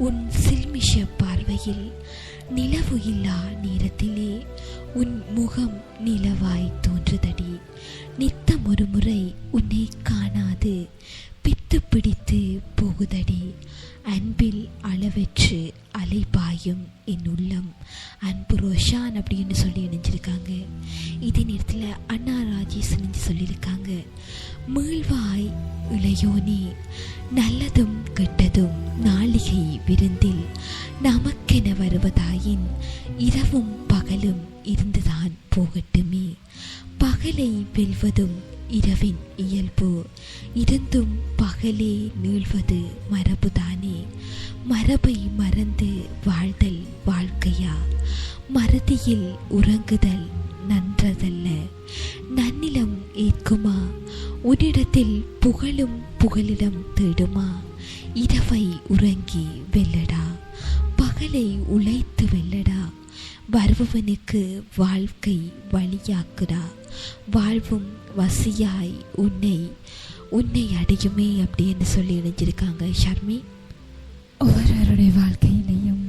உன் சில்மிஷ பார்வையில். நிலவு இல்லா நேரத்திலே உன் முகம் நிலவாய் தோன்றுதடி, நித்தம் ஒரு முறை உன்னை காணாது பித்து பிடித்து போகுதடி, அன்பில் அளவற்று அலைபாயும் என் உள்ளம். அன்பு ரோஷான் அப்படின்னு சொல்லி இணைஞ்சிருக்காங்க. இதே நேரத்தில் அண்ணா ராஜேஷ் இணைஞ்சு சொல்லியிருக்காங்க, மீள்வாய் இளையோனே நல்லதும் கெட்டதும் நாளிகை விருந்தில் நமக்கென வருவதாயின் இரவும் பகலும் இருந்துதான் போகட்டுமே, பகலை வெல்வதும் இரவின் இயல்பு, இருந்தும் பகலே நீள்வது மரபுதானே, மரபை மறந்து வாழ்தல் வாழ்க்கையா, மறதியில் உறங்குதல் நன்றதல்ல, நன்னிலம் ஏற்குமா, உன்னிடத்தில் புகழும் புகலிடம் தேடுமா, இரவை உறங்கி வெல்லடா, பகலை உழைத்து வெல்லடா, வருபவனுக்கு வாழ்க்கை வழியாக்குடா, வாழ்வும் வசியாய் உன்னை உன்னை அடையுமே அப்படின்னு சொல்லி இணைஞ்சிருக்காங்க ஷர்மி. ஒவ்வொருவருடைய வாழ்க்கையிலையும்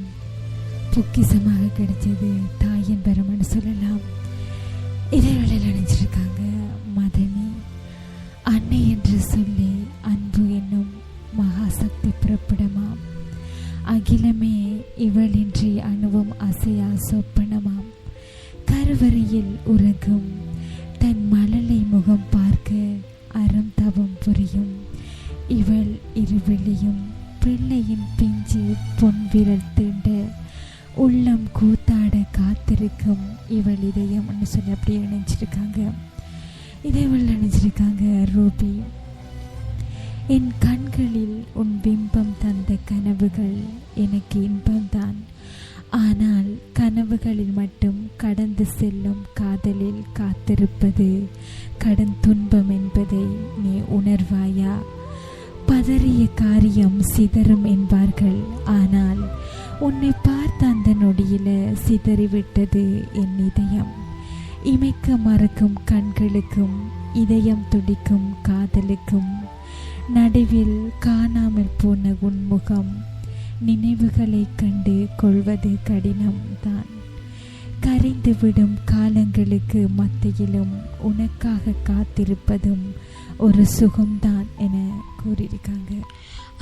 பொக்கிசமாக கிடைச்சது தாயின் பெருமைன்னு சொல்லலாம். இதே வேளையில் இணைஞ்சிருக்காங்க மதனி. அன்னை என்று சொல்லி அன்பு என்னும் மகாசக்தி புறப்படமாம், அகிலமே இவளின்றி அணுவும் அசையா சொப்பனமாம், கருவறையில் உறங்கும் தன் மழலை முகம் பார்க்க அறம் தவம் புரியும், இவள் இருவெளியும் பிள்ளையின் பிஞ்சு பொன் விரல் தீண்ட உள்ளம் கூத்தாட காத்திருக்கும் இவள் இதயம் சொல்லி அப்படியே நினைச்சிருக்காங்க. இதேவள் நினைச்சிருக்காங்க ரூபி. என் கண்களில் உன் பிம்பம் தந்த கனவுகள் எனக்கு இன்பம்தான், ஆனால் கனவுகளில் மட்டும் கடந்து செல்லும் காதலில் காத்திருப்பது கடன் துன்பம் என்பதை நீ உணர்வாயா? பதறிய காரியம் சிதறும் என்பார்கள், ஆனால் உன்னை பார்த்த அந்த நொடியில சிதறிவிட்டது என் இதயம். இமைக்க மறக்கும் கண்களுக்கும் இதயம் துடிக்கும் காதலுக்கும் நடுவில் காணாமல் போன உன்முகம், நினைவுகளை கண்டு கொள்வது கடினம் தான். கரைந்துவிடும் காலங்களுக்கு மத்தியிலும் உனக்காக காத்திருப்பதும் ஒரு சுகம்தான் என கூறியிருக்காங்க.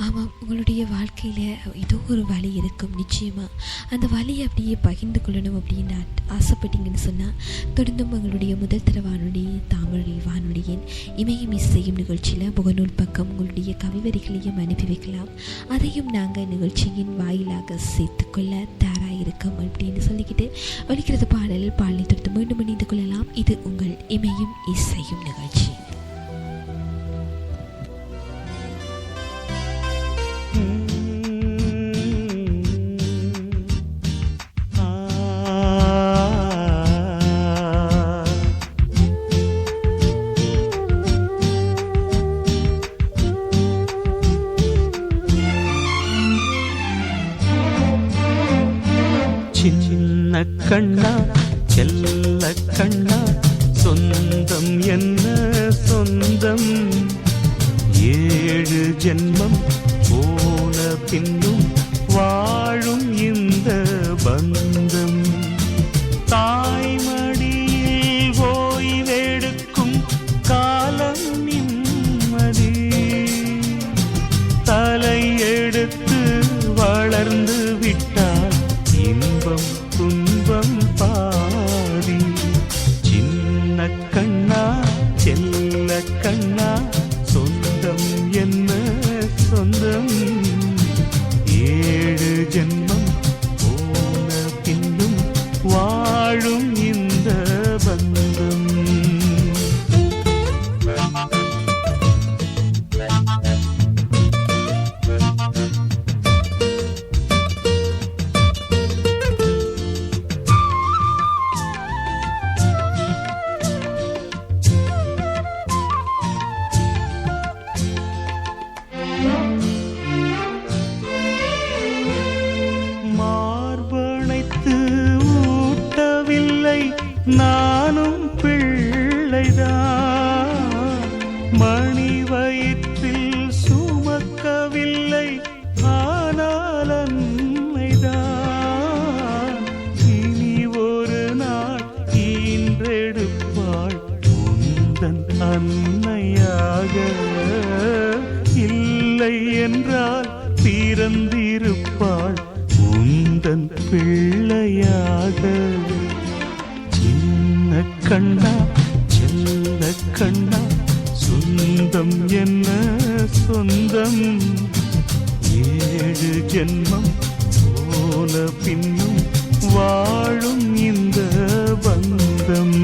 ஆமாம், உங்களுடைய வாழ்க்கையில் ஏதோ ஒரு வழி இருக்கும். நிச்சயமாக அந்த வழியை அப்படியே பகிர்ந்து கொள்ளணும் அப்படின்னு ஆசைப்பட்டீங்கன்னு சொன்னால் தொடர்ந்தும் உங்களுடைய முதல் தர வானொலி தாமரை வானொலியின் இமயம் இசையும் நிகழ்ச்சியில் முகநூல் பக்கம் உங்களுடைய கவிவரிகளையும் அனுப்பி வைக்கலாம். அதையும் நாங்கள் நிகழ்ச்சியின் வாயிலாக சேர்த்துக்கொள்ள தயாராக இருக்கோம் அப்படின்னு சொல்லிக்கிட்டு ஒலிக்கிறது பாடலை தொடர்ந்து மீண்டும் இணைந்து கொள்ளலாம். இது உங்கள் இமயம் இசையும் நிகழ்ச்சி. சின்ன கண்ணா செல்ல கண்ணா சொந்தம் என்ன சொந்தம், 7 ஜென்மம் போன பின்னும் வாழும் இந்த பந்தம். தாய்மடியில் ஓய்வெடுக்கும் காலம் நிம்மதி, தலை எடுத்து வளர்ந்து விட்டால் இன்பம் துன்பம் பாதி. சின்ன கண்ணா செல்ல கண்ணா சொந்தம் என்ன சொந்தம், 7 ஜென்மம் போன பின்னும் வாழும் இந்த பந்தம். நானும் பிள்ளைதான், மணி வயிற்றில் சுமக்கவில்லை, ஆனால் அன்னைதான். இனி ஒரு நாள் ஈன்றெடுப்பாள் உந்தன் அன்னையாக, இல்லை என்றால் பிறந்திருப்பாள் உந்தன் பிள்ளையாக. கண்ணா செல்ல கண்ணா சொந்தம் என்ன சொந்தம், 7 ஜென்மம் போன பின்னும் வாழும் இந்த பந்தம்.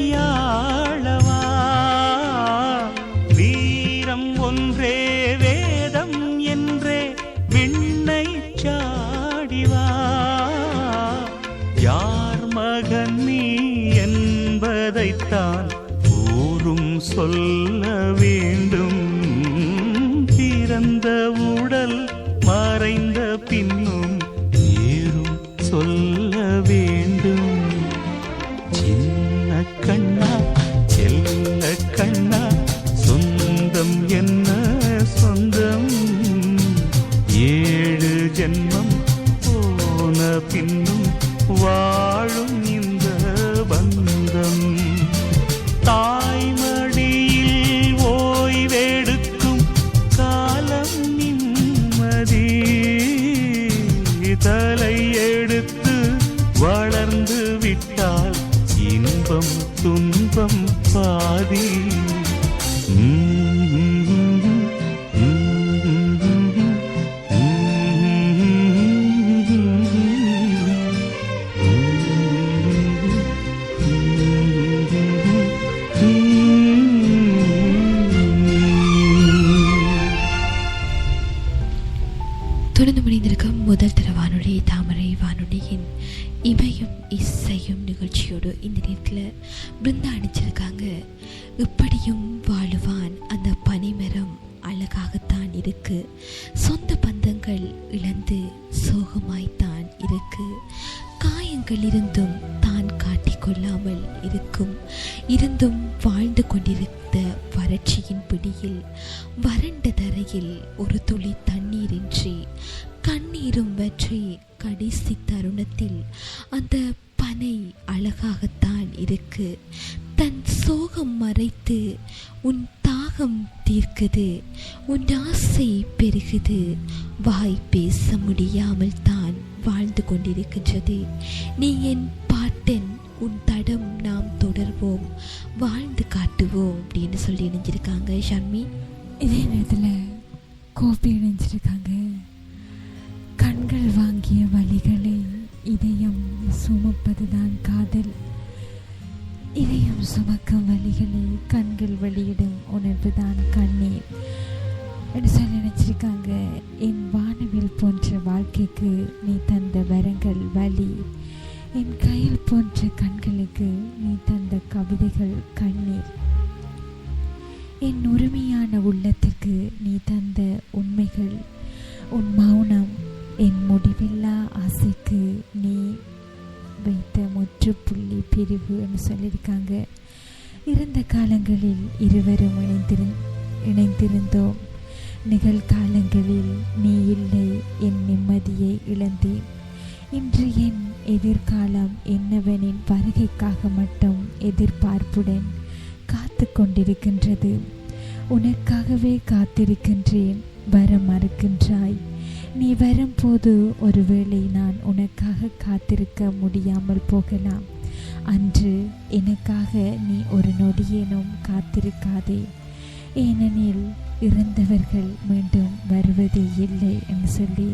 மண்ணையாளவா, வீரம் ஒன்றே வேதம் என்றே விண்ணை சாடிவா. யார் மகன் நீ என்பதைத்தான் ஊரும் சொல்ல வேண்டும், பிறந்த உடல் மறைந்த பின்னும் ஏறும் சொல்ல வேண்டும். சின்ன கண்ணா செல்ல கண்ணா சொந்தம் என்ன சொந்தம், 7 ஜென்மம் போன பின்னும் வாழும் இந்த பந்தம். தாய்மடியில் ஓய்வெடுக்கும் காலம் நிம்மதி, தலை எடுத்து வளர்ந்து விட்டால் இன்பம் துன்பம் பாதி. தொடர்ந்து முடிந்திருக்கும் முதல் தர வானொலி தாமரை வானொலியின் இமயம் இசையும் இசையும் நிகழ்ச்சியோடு இந்த நேரத்தில் பிருந்தா அணிச்சிருக்காங்க. இப்படியும் வாழுவான் அந்த பனைமரம் அழகாகத்தான் இருக்கு, சொந்த பந்தங்கள் இழந்து சோகமாய்த்தான் இருக்கு, காயங்கள் இருந்தும் தான் காட்டிக்கொள்ளாமல் இருக்கும், இருந்தும் வாழ்ந்து கொண்டிருந்த வறட்சியின் பிடியில் வறண்ட தரையில் ஒரு துளி தண்ணீரின்றி கண்ணீரும் வற்றி கடைசி தருணத்தில் அந்த பனை அழகாகத்தான் இருக்கு, தன் சோகம் மறைத்து உன் தாகம் தீர்க்குது, உன் ஆசை பெருகுது, வாய் பேச முடியாமல் தான் வாழ்ந்து கொண்டிருக்கின்றது. நீ என் பாட்டன், உன் தடம் நாம் தொடர்வோம், வாழ்ந்து காட்டுவோம் அப்படின்னு சொல்லி இணைஞ்சிருக்காங்க ஷர்மி. இதே நேரத்தில் கோபி இணைஞ்சிருக்காங்க. கண்கள் வாங்கிய வழிகளை இதயம் சுமப்பதுதான் காதல், இதயம் சுமக்கும் வழிகளை கண்கள் வெளியிடும் உணர்வுதான் கண்ணீர் என்று சொல்லி நினைச்சிருக்காங்க. என் வானவில் போன்ற வாழ்க்கைக்கு நீ தந்த வரங்கள் வலி, என் கையில் போன்ற கண்களுக்கு நீ தந்த கவிதைகள் கண்ணீர், என் உரிமையான உள்ளத்திற்கு நீ தந்த உண்மைகள் உன் மௌனம், என் முடிவில்லா ஆசைக்கு நீ வைத்த முற்றுப்புள்ளி பிரிவு என்று சொல்லியிருக்காங்க. இருந்த காலங்களில் இருவரும் இணைந்திருந்தோம், நிகழ்காலங்களில் நீ இல்லை, என் நிம்மதியை இழந்தேன். இன்று என் எதிர்காலம் என்னவனின் வருகைக்காக மட்டும் எதிர்பார்ப்புடன் காத்து கொண்டிருக்கின்றது. உனக்காகவே காத்திருக்கின்றேன், வர மறுக்கின்றாய். நீ வரும்போது ஒருவேளை நான் உனக்காக காத்திருக்க முடியாமல் போகலாம். அன்று எனக்காக நீ ஒரு நொடியேனும் காத்திருக்காதே, ஏனெனில் இறந்தவர்கள் மீண்டும் வருவதே இல்லை என்று சொல்லி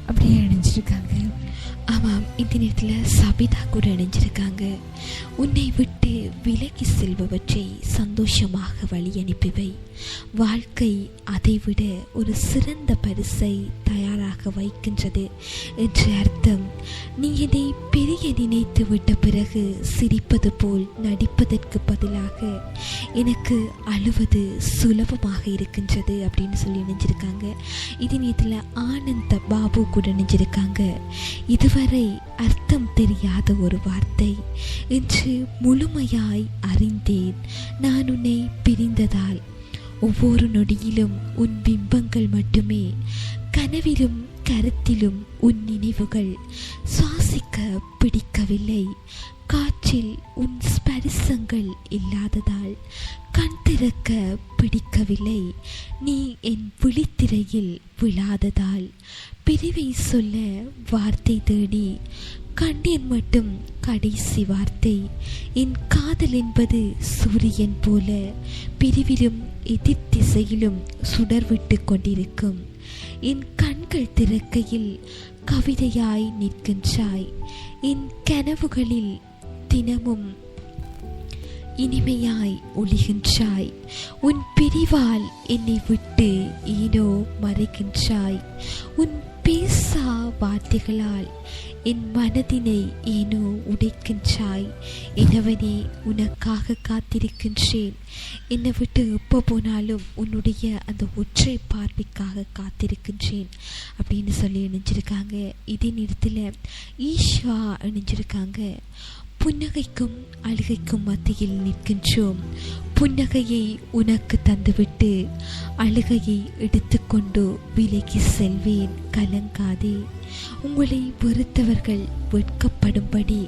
அப்படியே இணைஞ்சிருக்காங்க. ஆமாம், இந்த நேரத்தில் சபிதா கூட இணைஞ்சிருக்காங்க. உன்னை விட்டு விலகி செல்பவற்றை சந்தோஷமாக வழி அனுப்பிவை, வாழ்க்கை அதைவிட ஒரு சிறந்த பரிசை தயாராக வைக்கின்றது என்று அர்த்தம். நீ என்னை பெரிய நினைத்து விட்ட பிறகு சிரிப்பது போல் நடிப்பதற்கு பதிலாக எனக்கு அழுவது சுலபமாக இருக்கின்றது அப்படின்னு சொல்லி இணைஞ்சிருக்காங்க. இதே நேரத்தில் ஆனந்த பாபு கூட இணைஞ்சிருக்காங்க. இதுவரை அர்த்தம் தெரியாத ஒரு வார்த்தை என்று முழுமையாய் அறிந்தேன். நான் உன்னை பிரிந்ததால் ஒவ்வொரு நொடியிலும் உன் பிம்பங்கள் மட்டுமே, கனவிலும் கருத்திலும் உன் நினைவுகள், சுவாசிக்க பிடிக்கவில்லை, காற்றில் உன் ஸ்பரிசங்கள் இல்லாததால் கண் திறக்க பிடிக்கவில்லை, நீ என் விழித்திரையில் விழாததால் பிரிவை சொல்ல வார்த்தை தேடி கண்டேன் மட்டும் கடைசி வார்த்தை. என் காதல் என்பது சூரியன் போல பிரிவிலும் எதிர் திசையிலும் சுடர்விட்டு கொண்டிருக்கும். என் கண்கள் திறக்கையில் கவிதையாய் நிற்கின்றாய், என் கனவுகளில் தினமும் இனிமையாய் ஒளிகின்றாய். உன் பிரிவால் என்னை விட்டு ஏனோ மறைக்கின்றாய். உன் பேசா வார்த்தைகளால் என் மனதினை ஏனோ உடைக்கின்றாய். எனவனே உனக்காக காத்திருக்கின்றேன், என்னை விட்டு எப்போ போனாலும் உன்னுடைய அந்த ஒற்றை பார்வைக்காக காத்திருக்கின்றேன் அப்படின்னு சொல்லி இணைஞ்சிருக்காங்க. இதே நேரத்தில் ஈஷா இணைஞ்சிருக்காங்க. புன்னகைக்கும் அழுகைக்கும் மத்தியில் நிற்கின்றோம், புன்னகையை உனக்கு தந்துவிட்டு அழுகையை எடுத்துக்கொண்டு விலகி செல்வேன், கலங்காதே. உங்களை வெறுத்தவர்கள் வெட்கப்படும்படி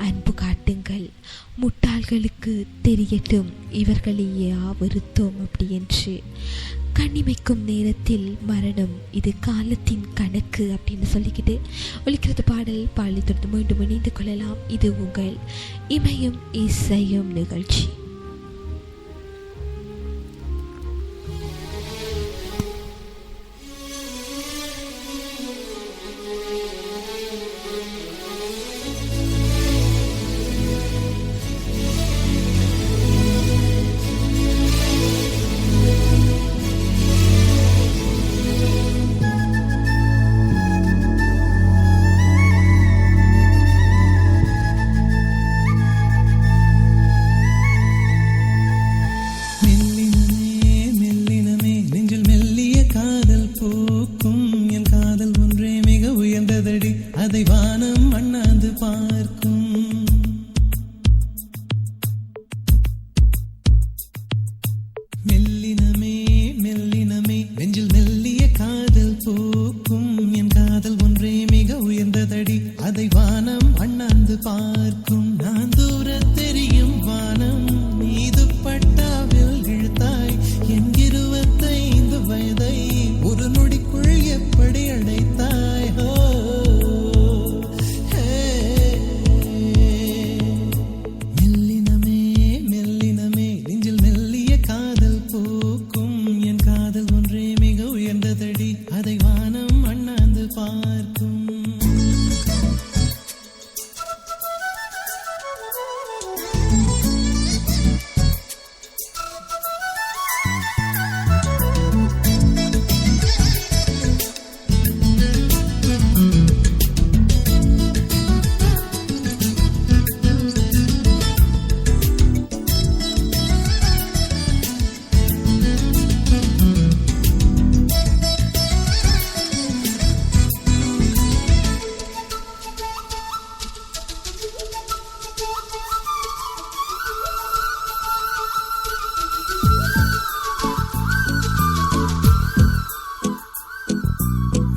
அன்பு காட்டுங்கள், முட்டாள்களுக்கு தெரியட்டும் இவர்களையா வெறுத்தோம் அப்படி என்று. கண்ணிமைக்கும் நேரத்தில் மரணம், இது காலத்தின் கணக்கு அப்படின்னு சொல்லிக்கிட்டு ஒலிக்கிறது பாடல். பாடலை தொடர்ந்து மீண்டும் இணைந்து கொள்ளலாம். இது உங்கள் இமயம் இசையும் நிகழ்ச்சி. அண்ணாந்து பார்க்கும். நான் தூர தெரியும் வானம் மீது பட்டாவில் இழுத்தாய். என் 25 வயதை ஒரு நொடிக்குள் எப்படி அடைத்தாய்? மெல்லினமே மெல்லினமே நெஞ்சில் மெல்லிய காதல் பூக்கும். என் காதல் ஒன்றே மிக உயர்ந்ததடி, அதை வானம் அண்ணாந்து பார்க்கும்.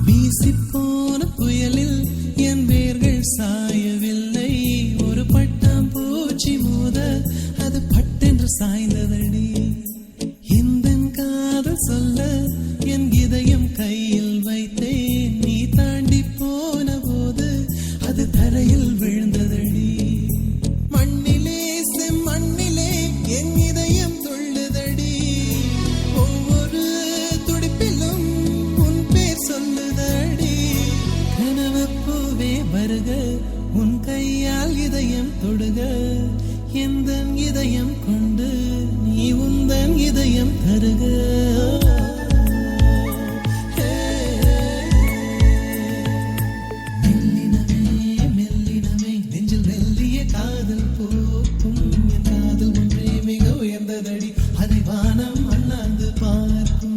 வீசிப்போன புயலில் என் வேர்கள் சாயவில்லை. ஒரு பட்டாம் பூச்சி மோத அது பட்டென்று சாய்ந்ததடி. இந்த காதல் சொல்ல என் இதயம் கையில் வைத்தேன். நீ தாண்டி போன போது அது தரையில் விழுந்ததடி. மண்ணிலே செம்மண்ணிலே என் இதயம் துள்ளுதடி. ஒவ்வொரு துடிப்பிலும் உன் பேர் சொல்லுதடி. கனவு பூவே வருக, உன் கையால் இதயம் தொடுக. எந்த இதயம் கொண்டு நீ உந்தன் இதயம் தருக. மெல்லினமே மெல்லினமே நெஞ்சில் மெல்லிய காதல் பூக்கும். என் காதல் ஒன்றே மிக உயர்ந்ததடி, அதை வானம் அண்ணாந்து பார்க்கும்.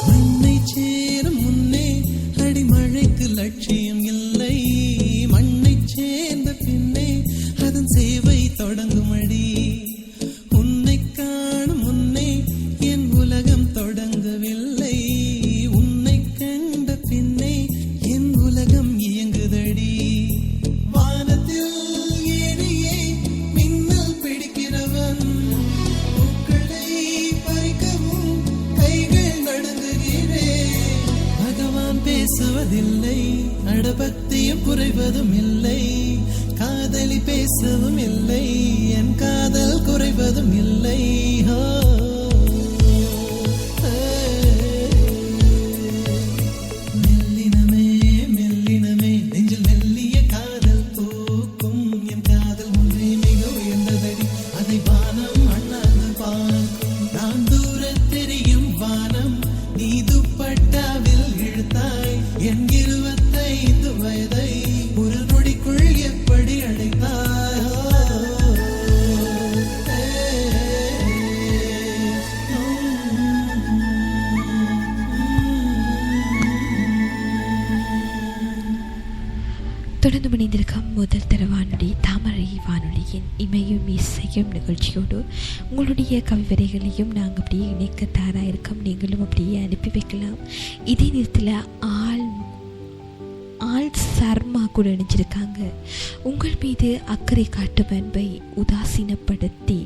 மண்ணை சேரும் முன்னே அடிமழைக்கு லட்சியம் இல்லை. மண்ணை சேர்ந்த பின்னே அதன் சேவை தொடங்கும் அடி. உன்னை காணும் முன்னே என் உலகம் தொடங்கவில்லை. உன்னை கண்ட பின்னே என் உலகம் இயங்குதடி. வானத்தில் ஏறியே மின்னல் பிடிக்கிறவன் பூக்களை பறிக்கவும் கைகள் நடுங்குகிறேன். பகவான் பேசுவதில்லை, அடபக்தியும் குறைவதும் இல்லை. காதலி பேசவும் இல்லை, என் காதல் குறைவதும் இல்லை. மெல்லினமே மெல்லினமே நெஞ்சில் மெல்லிய காதல் பூக்கும். என் காதல் ஒன்றே மிக உயர்ந்ததடி, அதை வானம் அண்ணாந்து பார்க்கும். நான் தூர தெரியும் வானம் நீ துப்பட்டாவில் இழுத்தாய். என் 25 வயதை ஒரு நொடிக்குள் எப்படி அடைத்தாய்? தொடர்ந்து இணைந்திருக்கும் முதல் தர வானொலி தாமரை வானொலியின் இமையும் இசையும் நிகழ்ச்சியோடு உங்களுடைய கவிவரைகளையும் நாங்கள் அப்படியே இணைக்க தயாராக இருக்கோம். நீங்களும் அப்படியே அனுப்பி வைக்கலாம். இதே நேரத்தில் ஆள் சர்மா கூட நினைச்சிருக்காங்க. உங்கள் மீது அக்கறை காட்டும் அன்பை உதாசீனப்படுத்தி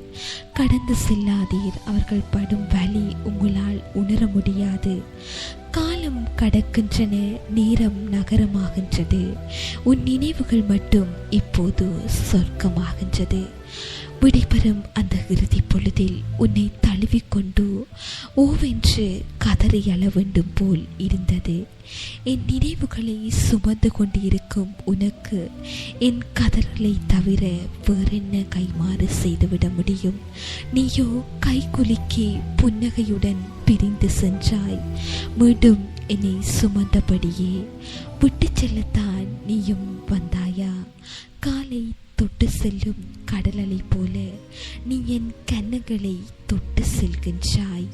கடந்து செல்லாதீர். அவர்கள் படும் வலி உங்களால் உணர முடியாது. காலம் கடக்கின்றன, நேரம் நகரமாகின்றது. உன் நினைவுகள் மட்டும் இப்போது சொர்க்கமாகின்றது. விடைபெறும் அந்த இறுதி பொழுதில் உன்னை தழுவிக்கொண்டு ஓவென்று கதறி அழ வேண்டும் போல் இருந்தது. என் நினைவுகளை சுமந்து கொண்டிருக்கும் உனக்கு என் கதறலை தவிர வேறென்ன கைமாறு செய்துவிட முடியும்? நீயோ கைகுலுக்கி புன்னகையுடன் பிரிந்து சென்றாய். மீண்டும் என்னை சுமந்தபடியே விட்டு செல்லத்தான் நீயும் வந்தாயா? காலை தொட்டு செல்லும் கடலலை போல நீ என் கன்னங்களை தொட்டு செல்கின்றாய்.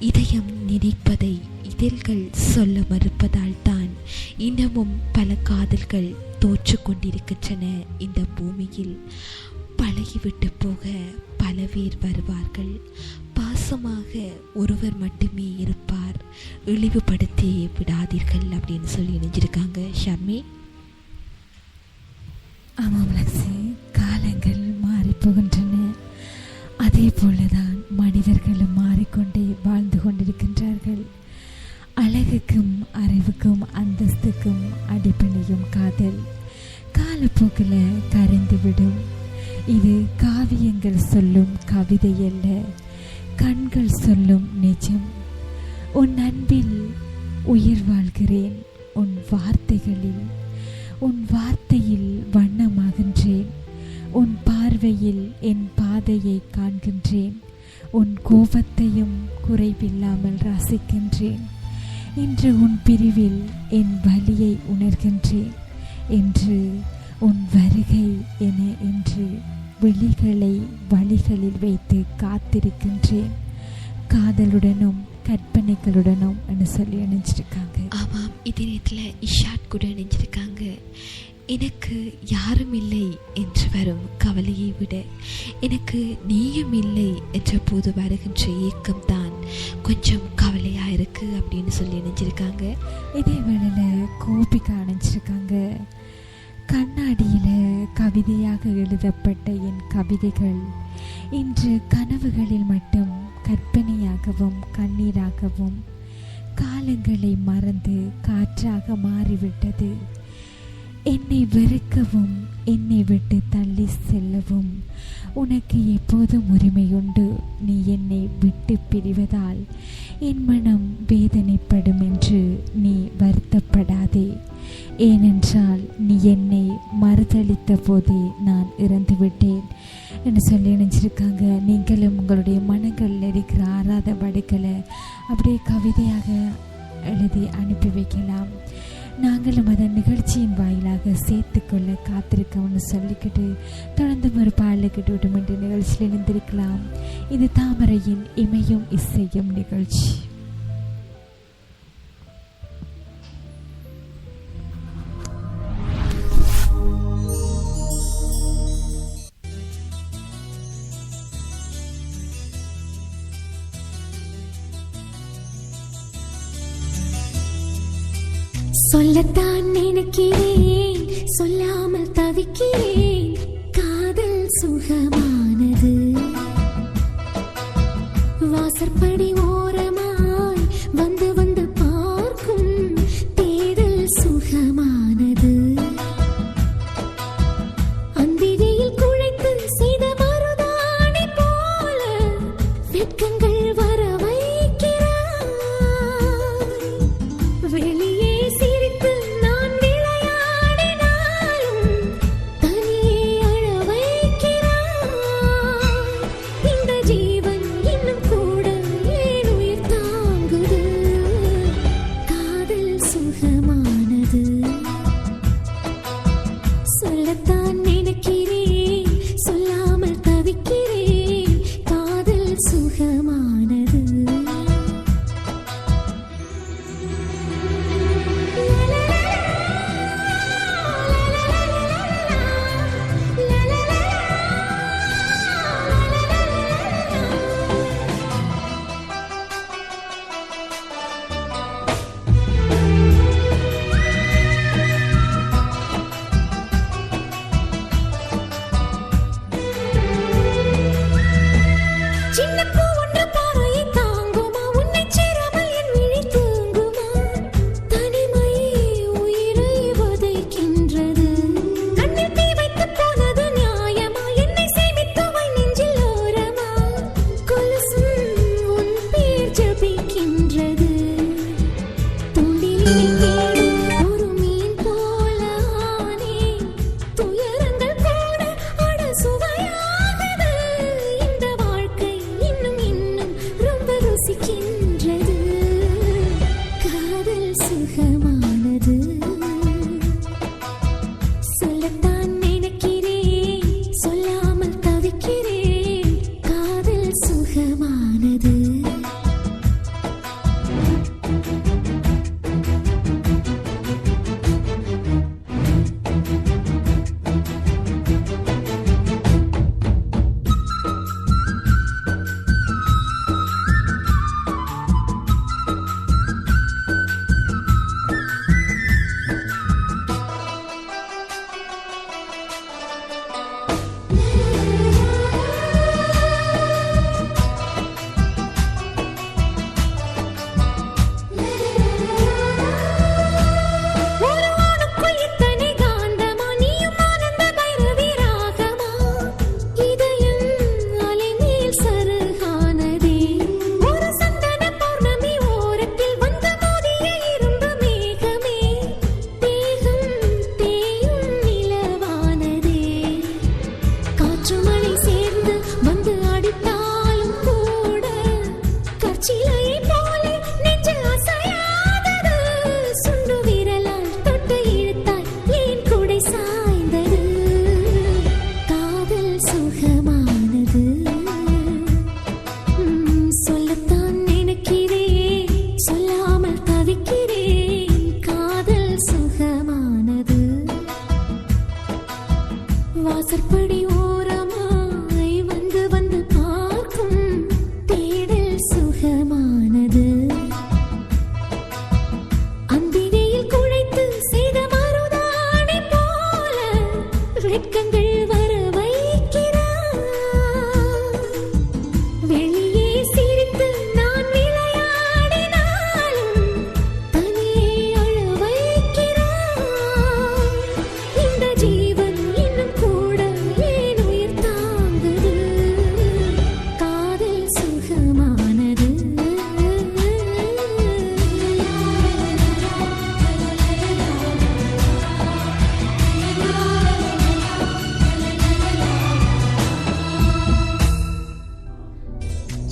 இதயம் நினைப்பதை இதழ்கள் சொல்ல மறுப்பதால் தான் இன்னமும் பல காதல்கள் தோற்று கொண்டிருக்கின்றன. இந்த பூமியில் பழகிவிட்டு போக பல பேர் வருவார்கள். பாசமாக ஒருவர் மட்டுமே இருப்பார். இழிவுபடுத்தி விடாதீர்கள் அப்படின்னு சொல்லி நினைச்சிருக்காங்க ஷர்மி. ஆமாம் லக்ஸி, காலங்கள் மாறி போகின்றன. அதே போலதான் மனிதர்களும் மாறிக்கொண்டே வாழ்ந்து கொண்டிருக்கின்றார்கள். அழகுக்கும் அறிவுக்கும் அந்தஸ்துக்கும் அடிப்பணியும் காதல் காலப்போக்கில் கரைந்துவிடும். இது காவியங்கள் சொல்லும் கவிதை அல்ல, கண்கள் சொல்லும் நிஜம். உன் அன்பில் உயிர் வாழ்கிறேன், உன் வார்த்தையில் வண்ணமாகின்றேன், உன் பார்வையில் என் பாதையை காண்கின்றேன், உன் கோபத்தையும் குறைவில்லாமல் ரசிக்கின்றேன். இன்று உன் பிரிவில் என் வலியை உணர்கின்றேன். என்று உன் வருகை என இன்று விழிகளை வழிகளில் வைத்து காத்திருக்கின்றேன், காதலுடனும் கற்பனைகளுடனும் என்று சொல்லி நினைச்சிருக்காங்க. ஆமாம், இதே நேரத்தில் இஷாட் கூட நினைச்சிருக்காங்க. எனக்கு யாரும் இல்லை என்று வரும் கவலையை விட எனக்கு நீயும் இல்லை என்ற போது வருகின்ற ஏக்கம்தான் கொஞ்சம் கவலையாக இருக்கு அப்படின்னு சொல்லி நினைச்சிருக்காங்க. இதே வேளையில் கோபிகா நினைச்சிருக்காங்க. கண்ணாடியில் கவிதையாக எழுதப்பட்ட என் கவிதைகள் இன்று கனவுகளில் மட்டும் கற்பனையாகவும் கண்ணீராகவும் காலங்களை மறந்து காற்றாக மாறிவிட்டது. என்னை வெறுக்கவும் என்னை விட்டு தள்ளி செல்லவும் உனக்கு எப்போதும் உரிமையுண்டு. நீ என்னை விட்டு பிரிவதால் என் மனம் வேதனைப்படும் என்று நீ வருத்தப்படாதே. ஏனென்றால் நீ என்னை மறுதளித்த போதே நான் இறந்துவிட்டேன் என்று சொல்லி நினைச்சிருக்காங்க. நீங்களும் உங்களுடைய மனங்களில் இருக்கிற ஆறாத வடுக்களை அப்படியே கவிதையாக எழுதி அனுப்பி வைக்கலாம். நாங்களும் அதன் நிகழ்ச்சியின் வாயிலாக சேர்த்துக்கொள்ள காத்திருக்கோம்னு சொல்லிக்கிட்டு தொடர்ந்து ஒரு பாடலுக்கிட்டு விடுமென்ற நிகழ்ச்சியில் இணைந்திருக்கலாம். இது தாமரையின் இமையும் இசையும் நிகழ்ச்சி. சொல்லத்தான் நினைக்கிறேன், சொல்லாமல் தவிக்கிறேன். காதல் சுகமானது, வாசற்படி ஓரமாய் வந்து வந்து பார்க்கும் தேடல் சுகமானது. அந்திரியில் குழைத்து செய்த மருதாணி போல வெட்கங்கள் வர வைக்கிறாய். வெளியே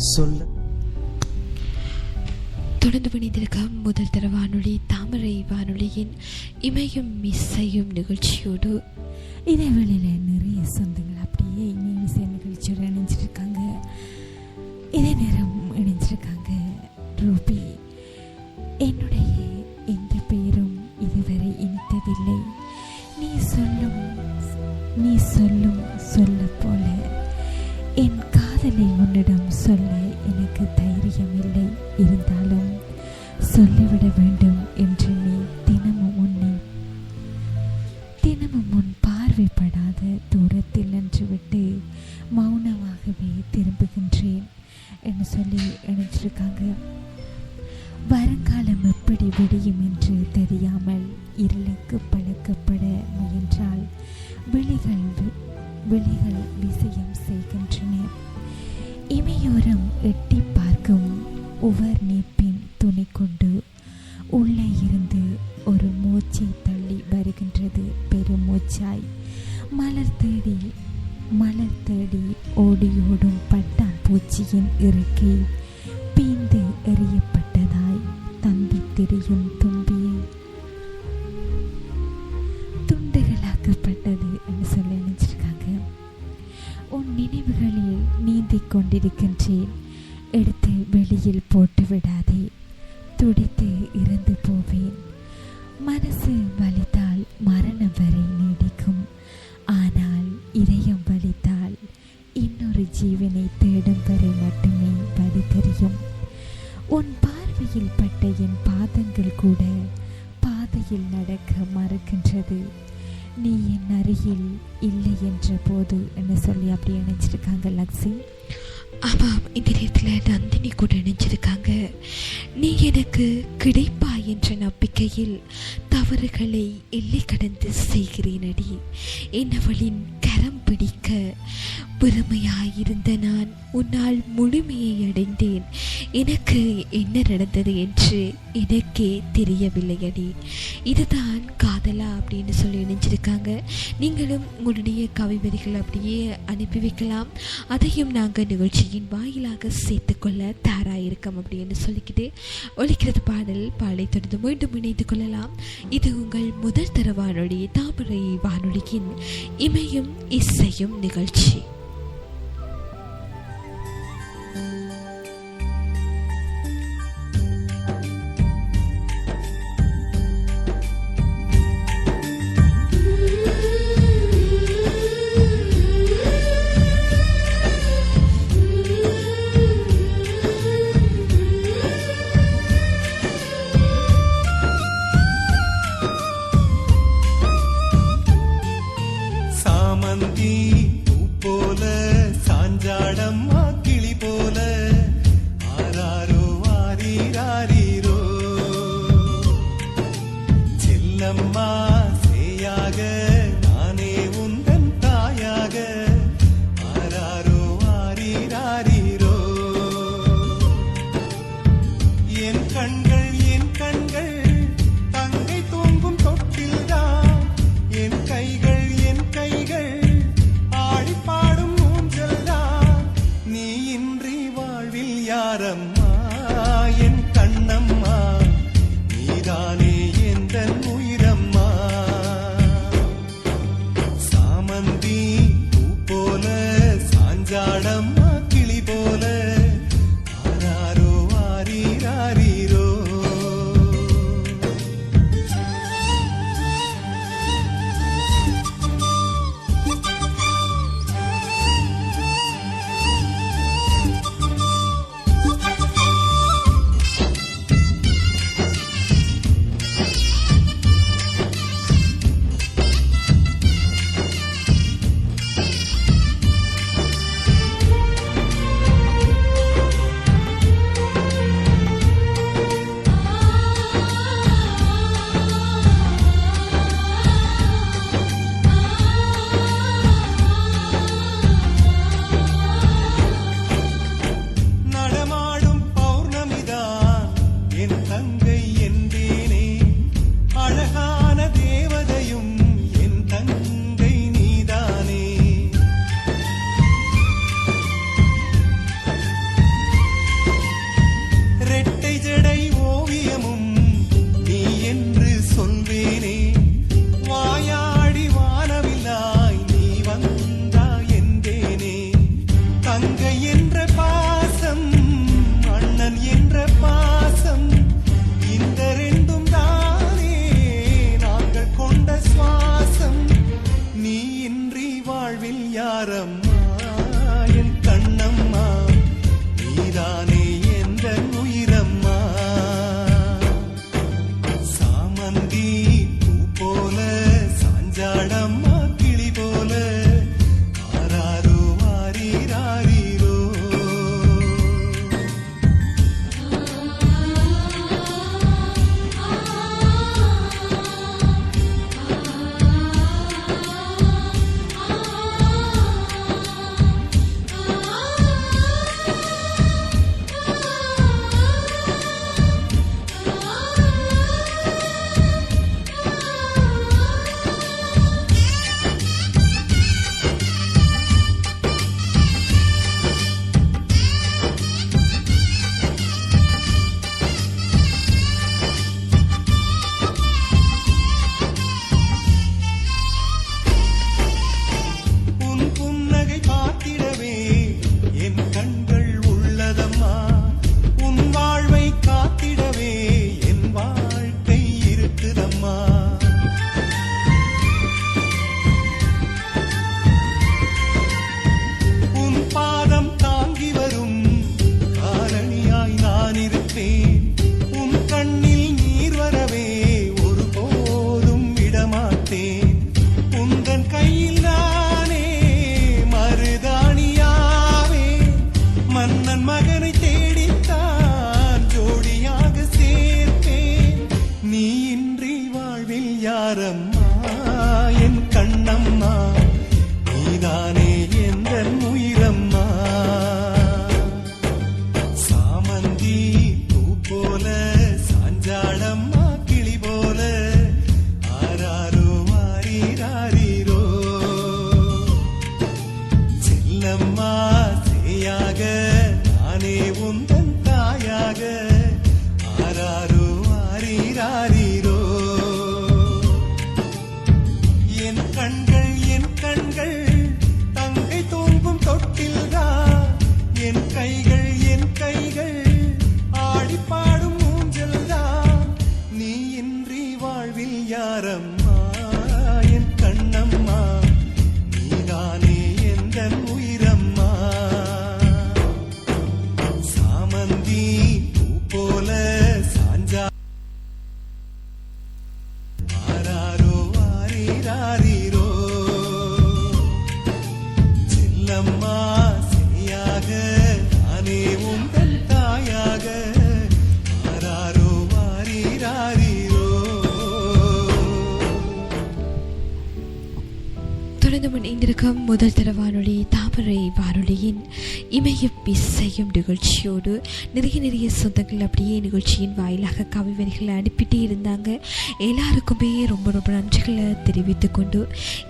சொல்ல. தொடர்ந்து பணிந்திருக்க முதல் தர வானொலி தாமரை வானொலியின் இமையும் இசையும் நிகழ்ச்சியோடு இதேவேளையில் நிறைய சொந்தங்கள் அப்படியே இணைய இசை நிகழ்ச்சியோடு இணைஞ்சிருக்காங்க. இதே நேரம் இணைஞ்சிருக்காங்க ரூபி. என்னுடைய எந்த பெயரும் இதுவரை இனித்ததில்லை. நீ சொல்லும் சொல்ல போல என் காதலை உன்னிடம் சொல்ல எனக்கு தைரியம் இல்லை. இருந்தாலும் சொல்லிவிட வேண்டும் என்று நீ தினமும் உன் பார்வைப்படாத தூரத்தில் நின்றுவிட்டு மௌனமாகவே திரும்புகின்றேன் என்று சொல்லி இணைச்சிருக்காங்க. வருங்காலம் எப்படி விடியும் என்று தெரியாமல் இருளுக்கு பழக்கப்பட முயன்றால் விழிகள் விஷயம் செய்கின்றன. இமையோரம் எட்டி பார்க்கும் உவர் நீப்பின் துணை கொண்டு உள்ளே இருந்து ஒரு மூச்சை தள்ளி வருகின்றது பெருமூச்சாய். மலர் தேடி ஓடியோடும் பட்டாம்பூச்சியின் இறுக்கி பீந்து எறியப்பட்டதாய் தந்தி திரியும் தும்பியை துண்டுகளாக்கப்பட்டது என்று சொல்லி நினைச்சிருக்காங்க. உன் நினைவுகளில் நீந்திக் கொண்டிருக்கின்றேன். எடுத்து வெளியில் போட்டு விடாதே. துடித்து இறந்து போவேன். மனசு வலித்தால் மரணம் வரை நீடிக்கும். ஆனால் இதயம் வலித்தால் இன்னொரு ஜீவனை தேடும் வரை மட்டுமே வழி தெரியும். உன் பார்வையில் பட்ட என் பாதங்கள் கூட பாதையில் நடக்க மறுக்கின்றது. நீ என் அருகில் இல்லை என்ற போது என்ன சொல்லி அப்படி இணைச்சிருக்காங்க லக்ஸி. ஆமாம், இந்த நேரத்தில் நந்தினி கூட இணைஞ்சிருக்காங்க. நீ எனக்கு கிடைப்பா என்ற நம்பிக்கையில் தவறுகளை எல்லை கடந்து செய்கிறேனடி. என்னவளின் கரம் பிடிக்க பெருமையாயிருந்த நான் உன்னால் முழுமையை அடைந்தேன். எனக்கு என்ன நடந்தது என்று எனக்கே தெரியவில்லை அடி. இதுதான் காதலா அப்படின்னு சொல்லி இணைஞ்சிருக்காங்க. நீங்களும் உங்களுடைய கவிவரிகள் அப்படியே அனுப்பி வைக்கலாம். அதையும் நாங்கள் நிகழ்ச்சியின் வாயிலாக சேர்த்துக்கொள்ள தயாராயிருக்கோம் அப்படின்னு சொல்லிக்கிட்டு ஒலிக்கிறது பாடலை தொடர்ந்து மீண்டும் இணைத்து கொள்ளலாம். இது உங்கள் முதல் தர வானொலி தாமரை வானொலியின் இமையும் இசையும் நிகழ்ச்சி. மன்னன் மகனை தேடித்தான் ஜோடியாக சேர்ப்பேன். நீ இன்றி வாழ்வில் யாரம்மா என் கண்ணம்மா, நீதானே எந்தன் உயிரம்மா. சாமந்தி பூ போல சாஞ்சாடம்மா கிளி போல, ஆராரோ ஆரீராரீரோ. செல்லம்மா சேயாக நானே உந்தன் தாயாக, ஆராரோ ஆரீராரீரோ. என் கண்கள் தங்கை தூங்கும் தொட்டில்தான், என் கைகள் ஆடி பாடும் ஊஞ்சல்தான். நீ இன்றி வாழ்வில் யாரம்மா என் கண்ணம்மா, நீதானே எந்தன் உயிரம்மா. சாமந்தி பூ போல சாஞ்சா ஆராரோ ஆரீராரீரோ. செல்லம்மா சேயாக நானே உந்தன் தாயாக, ஆராரோ ஆரீராரீரோ. தொடர்ந்து இணைந்திருக்கும் முதல் தர வானொலி தாமரை வானொலியின் இமயம் இசையும் நிகழ்ச்சியோடு நிறைய சொந்தங்கள் அப்படியே நிகழ்ச்சியின் வாயிலாக கவிவரிகளை அனுப்பிட்டே இருந்தாங்க. எல்லாருக்குமே ரொம்ப நன்றிகளை தெரிவித்து கொண்டு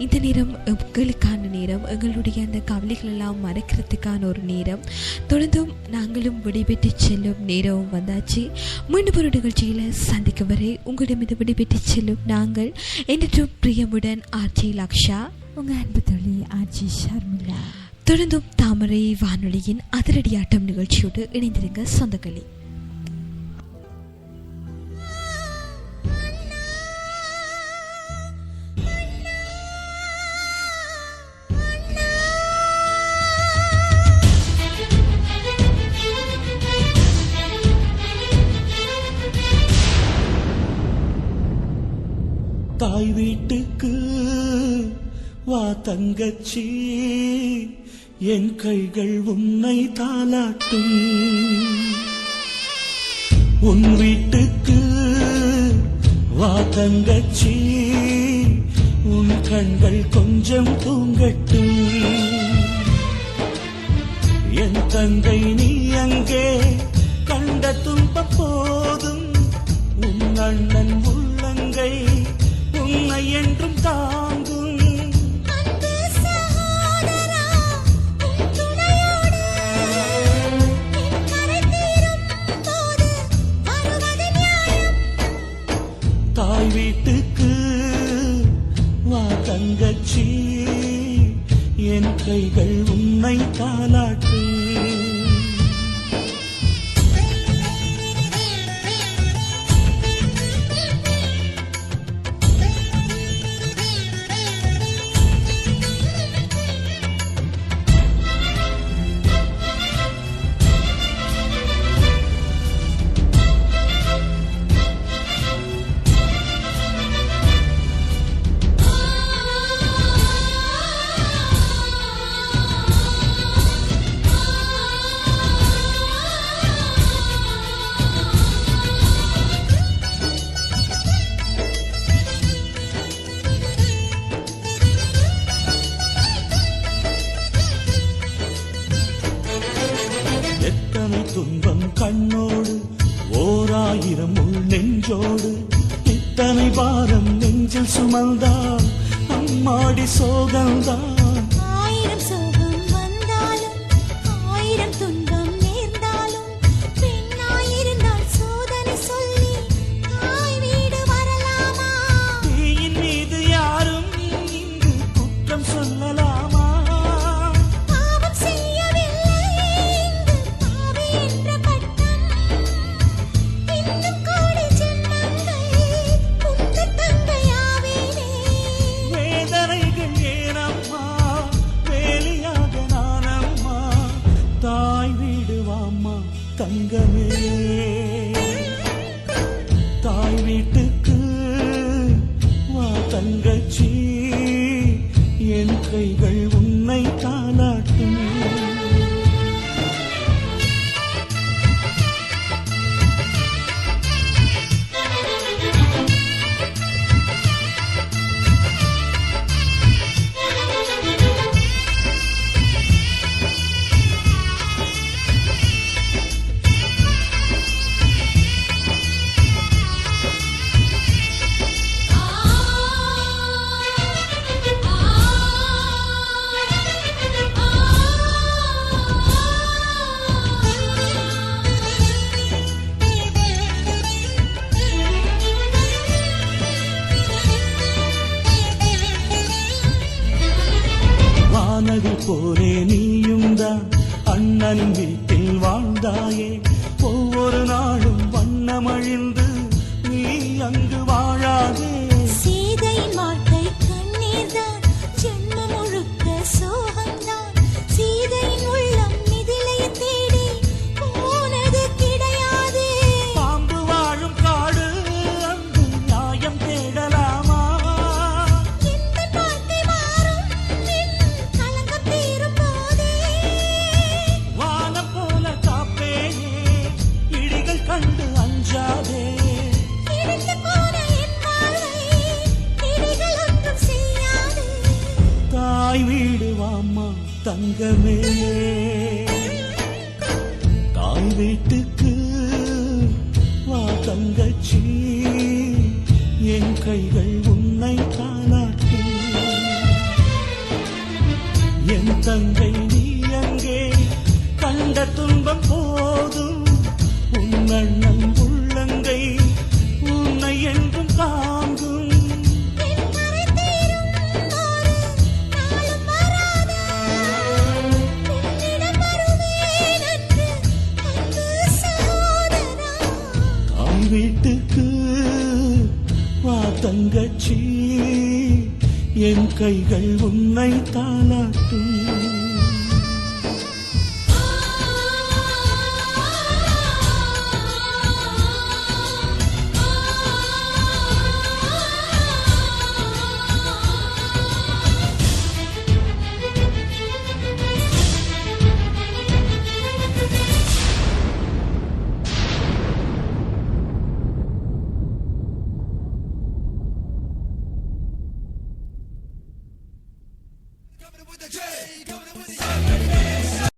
இந்த நேரம் எங்களுக்கான நேரம், எங்களுடைய அந்த கவலைகள் எல்லாம் மறைக்கிறதுக்கான ஒரு நேரம், தொடர்ந்தும் நாங்களும் விடைபெற்று செல்லும் நேரம் வந்தாச்சு. மீண்டும் ஒரு நிகழ்ச்சியில் சந்திக்கும் வரை உங்களிடமிருந்து விடைபெற்று செல்லும் நாங்கள் என்றும் பிரியமுடன் ஆர்ஜி லக்ஷா, உங்கள் அன்பு தோழி ஆர்ஜி ஷர்மிளா. தொடர்ந்தும் தாமரை வானொலியின் அதிரடியாட்டம் நிகழ்ச்சியோடு இணைந்திருங்க சொந்தங்களே. தாய் வீட்டுக்கு வா தங்கச்சி, என் கைகள் உன்னை தாலாட்டும். உன் வீட்டுக்கு வா தங்கச்சி, உன் கண்கள் கொஞ்சம் தூங்கட்டும். என் தங்கை நீ அங்கே கண்ட துன்ப போதும், உன் அண்ணன் உள்ளங்கை உன்னை என்றும் தாங்கும். தாய் வீட்டுக்கு வா தங்கச்சி, என் கைகள் உன்னை தாலாட்டும். துன்பம் கண்ணோடு ஓராயிரம் உள் நெஞ்சோடு, இத்தனை பாரம் நெஞ்சில் சுமந்தால் அம்மாடி சோகம்தான். ஆயிரம் சோகம் வந்தாலும் ஆயிரம் துன்பம் நேர்ந்தாலும், பெண்ணாயிருந்தால் சோதனை சொல்லி தாய் வீடு வரலாமா? தீயின் மீது யாரும் இங்கு குற்றம் சொல்லலாமா? பாவம் செய்யவில்லை இங்கு பாவி என்ற பட்டம், இன்னும் கோடி ஜென்மங்கள் உந்தன் தங்கையாவேனே. வேதனைகள் ஏனம்மா, வேலியாக நானம்மா. தாய் வீடு வாம்மா தங்கமே, தாய் வீட்டுக்கு வா தங்கச்சி, என் கைகள் உன்னை தாலாட்டும். வாழ்ந்தாயே ஒவ்வொரு நாளும் வண்ணமழிந்து நீ அங்கு வாழாதே சீதையின் வாழ்க்கை கண்ணீர்தான் ஜென்மம் முழுக்க சோகம்தான் சீதையின் உள்ளம் மிதிலை தேடி போனது கிடையாது பாம்பு வாழும் காடு அங்கு நியாயம் தேடலாமா எந்த வாழ்க்கை மாறும் என் கலங்கம் தீரும் போதே வானம் போல காப்பேனே இடிகள் கண்டு அஞ்சாதே இடிந்து போன என் வாழ்வை இடிகள் ஒன்றும் செய்யாது தாய் வீடு வாம்மா தங்கமே தாய் வீட்டுக்கு வா தங்கச்சி என் கைகள் உன்னை தாளாட்டி என் தங்கை நீ அங்கே கண்ட துன்பம் போதும் உன் அண்ணன் உள்ளங்கை உன்னை என்றும் தாங்கும் என் கரை தீரும் ஒரு நாளும் வராதா உன்னிடம் வருவேன் அன்று அன்பு சகோதரா தாய் வீட்டுக்கு வா தங்கச்சி என் கைகள் உன்னை தாளாட்டும்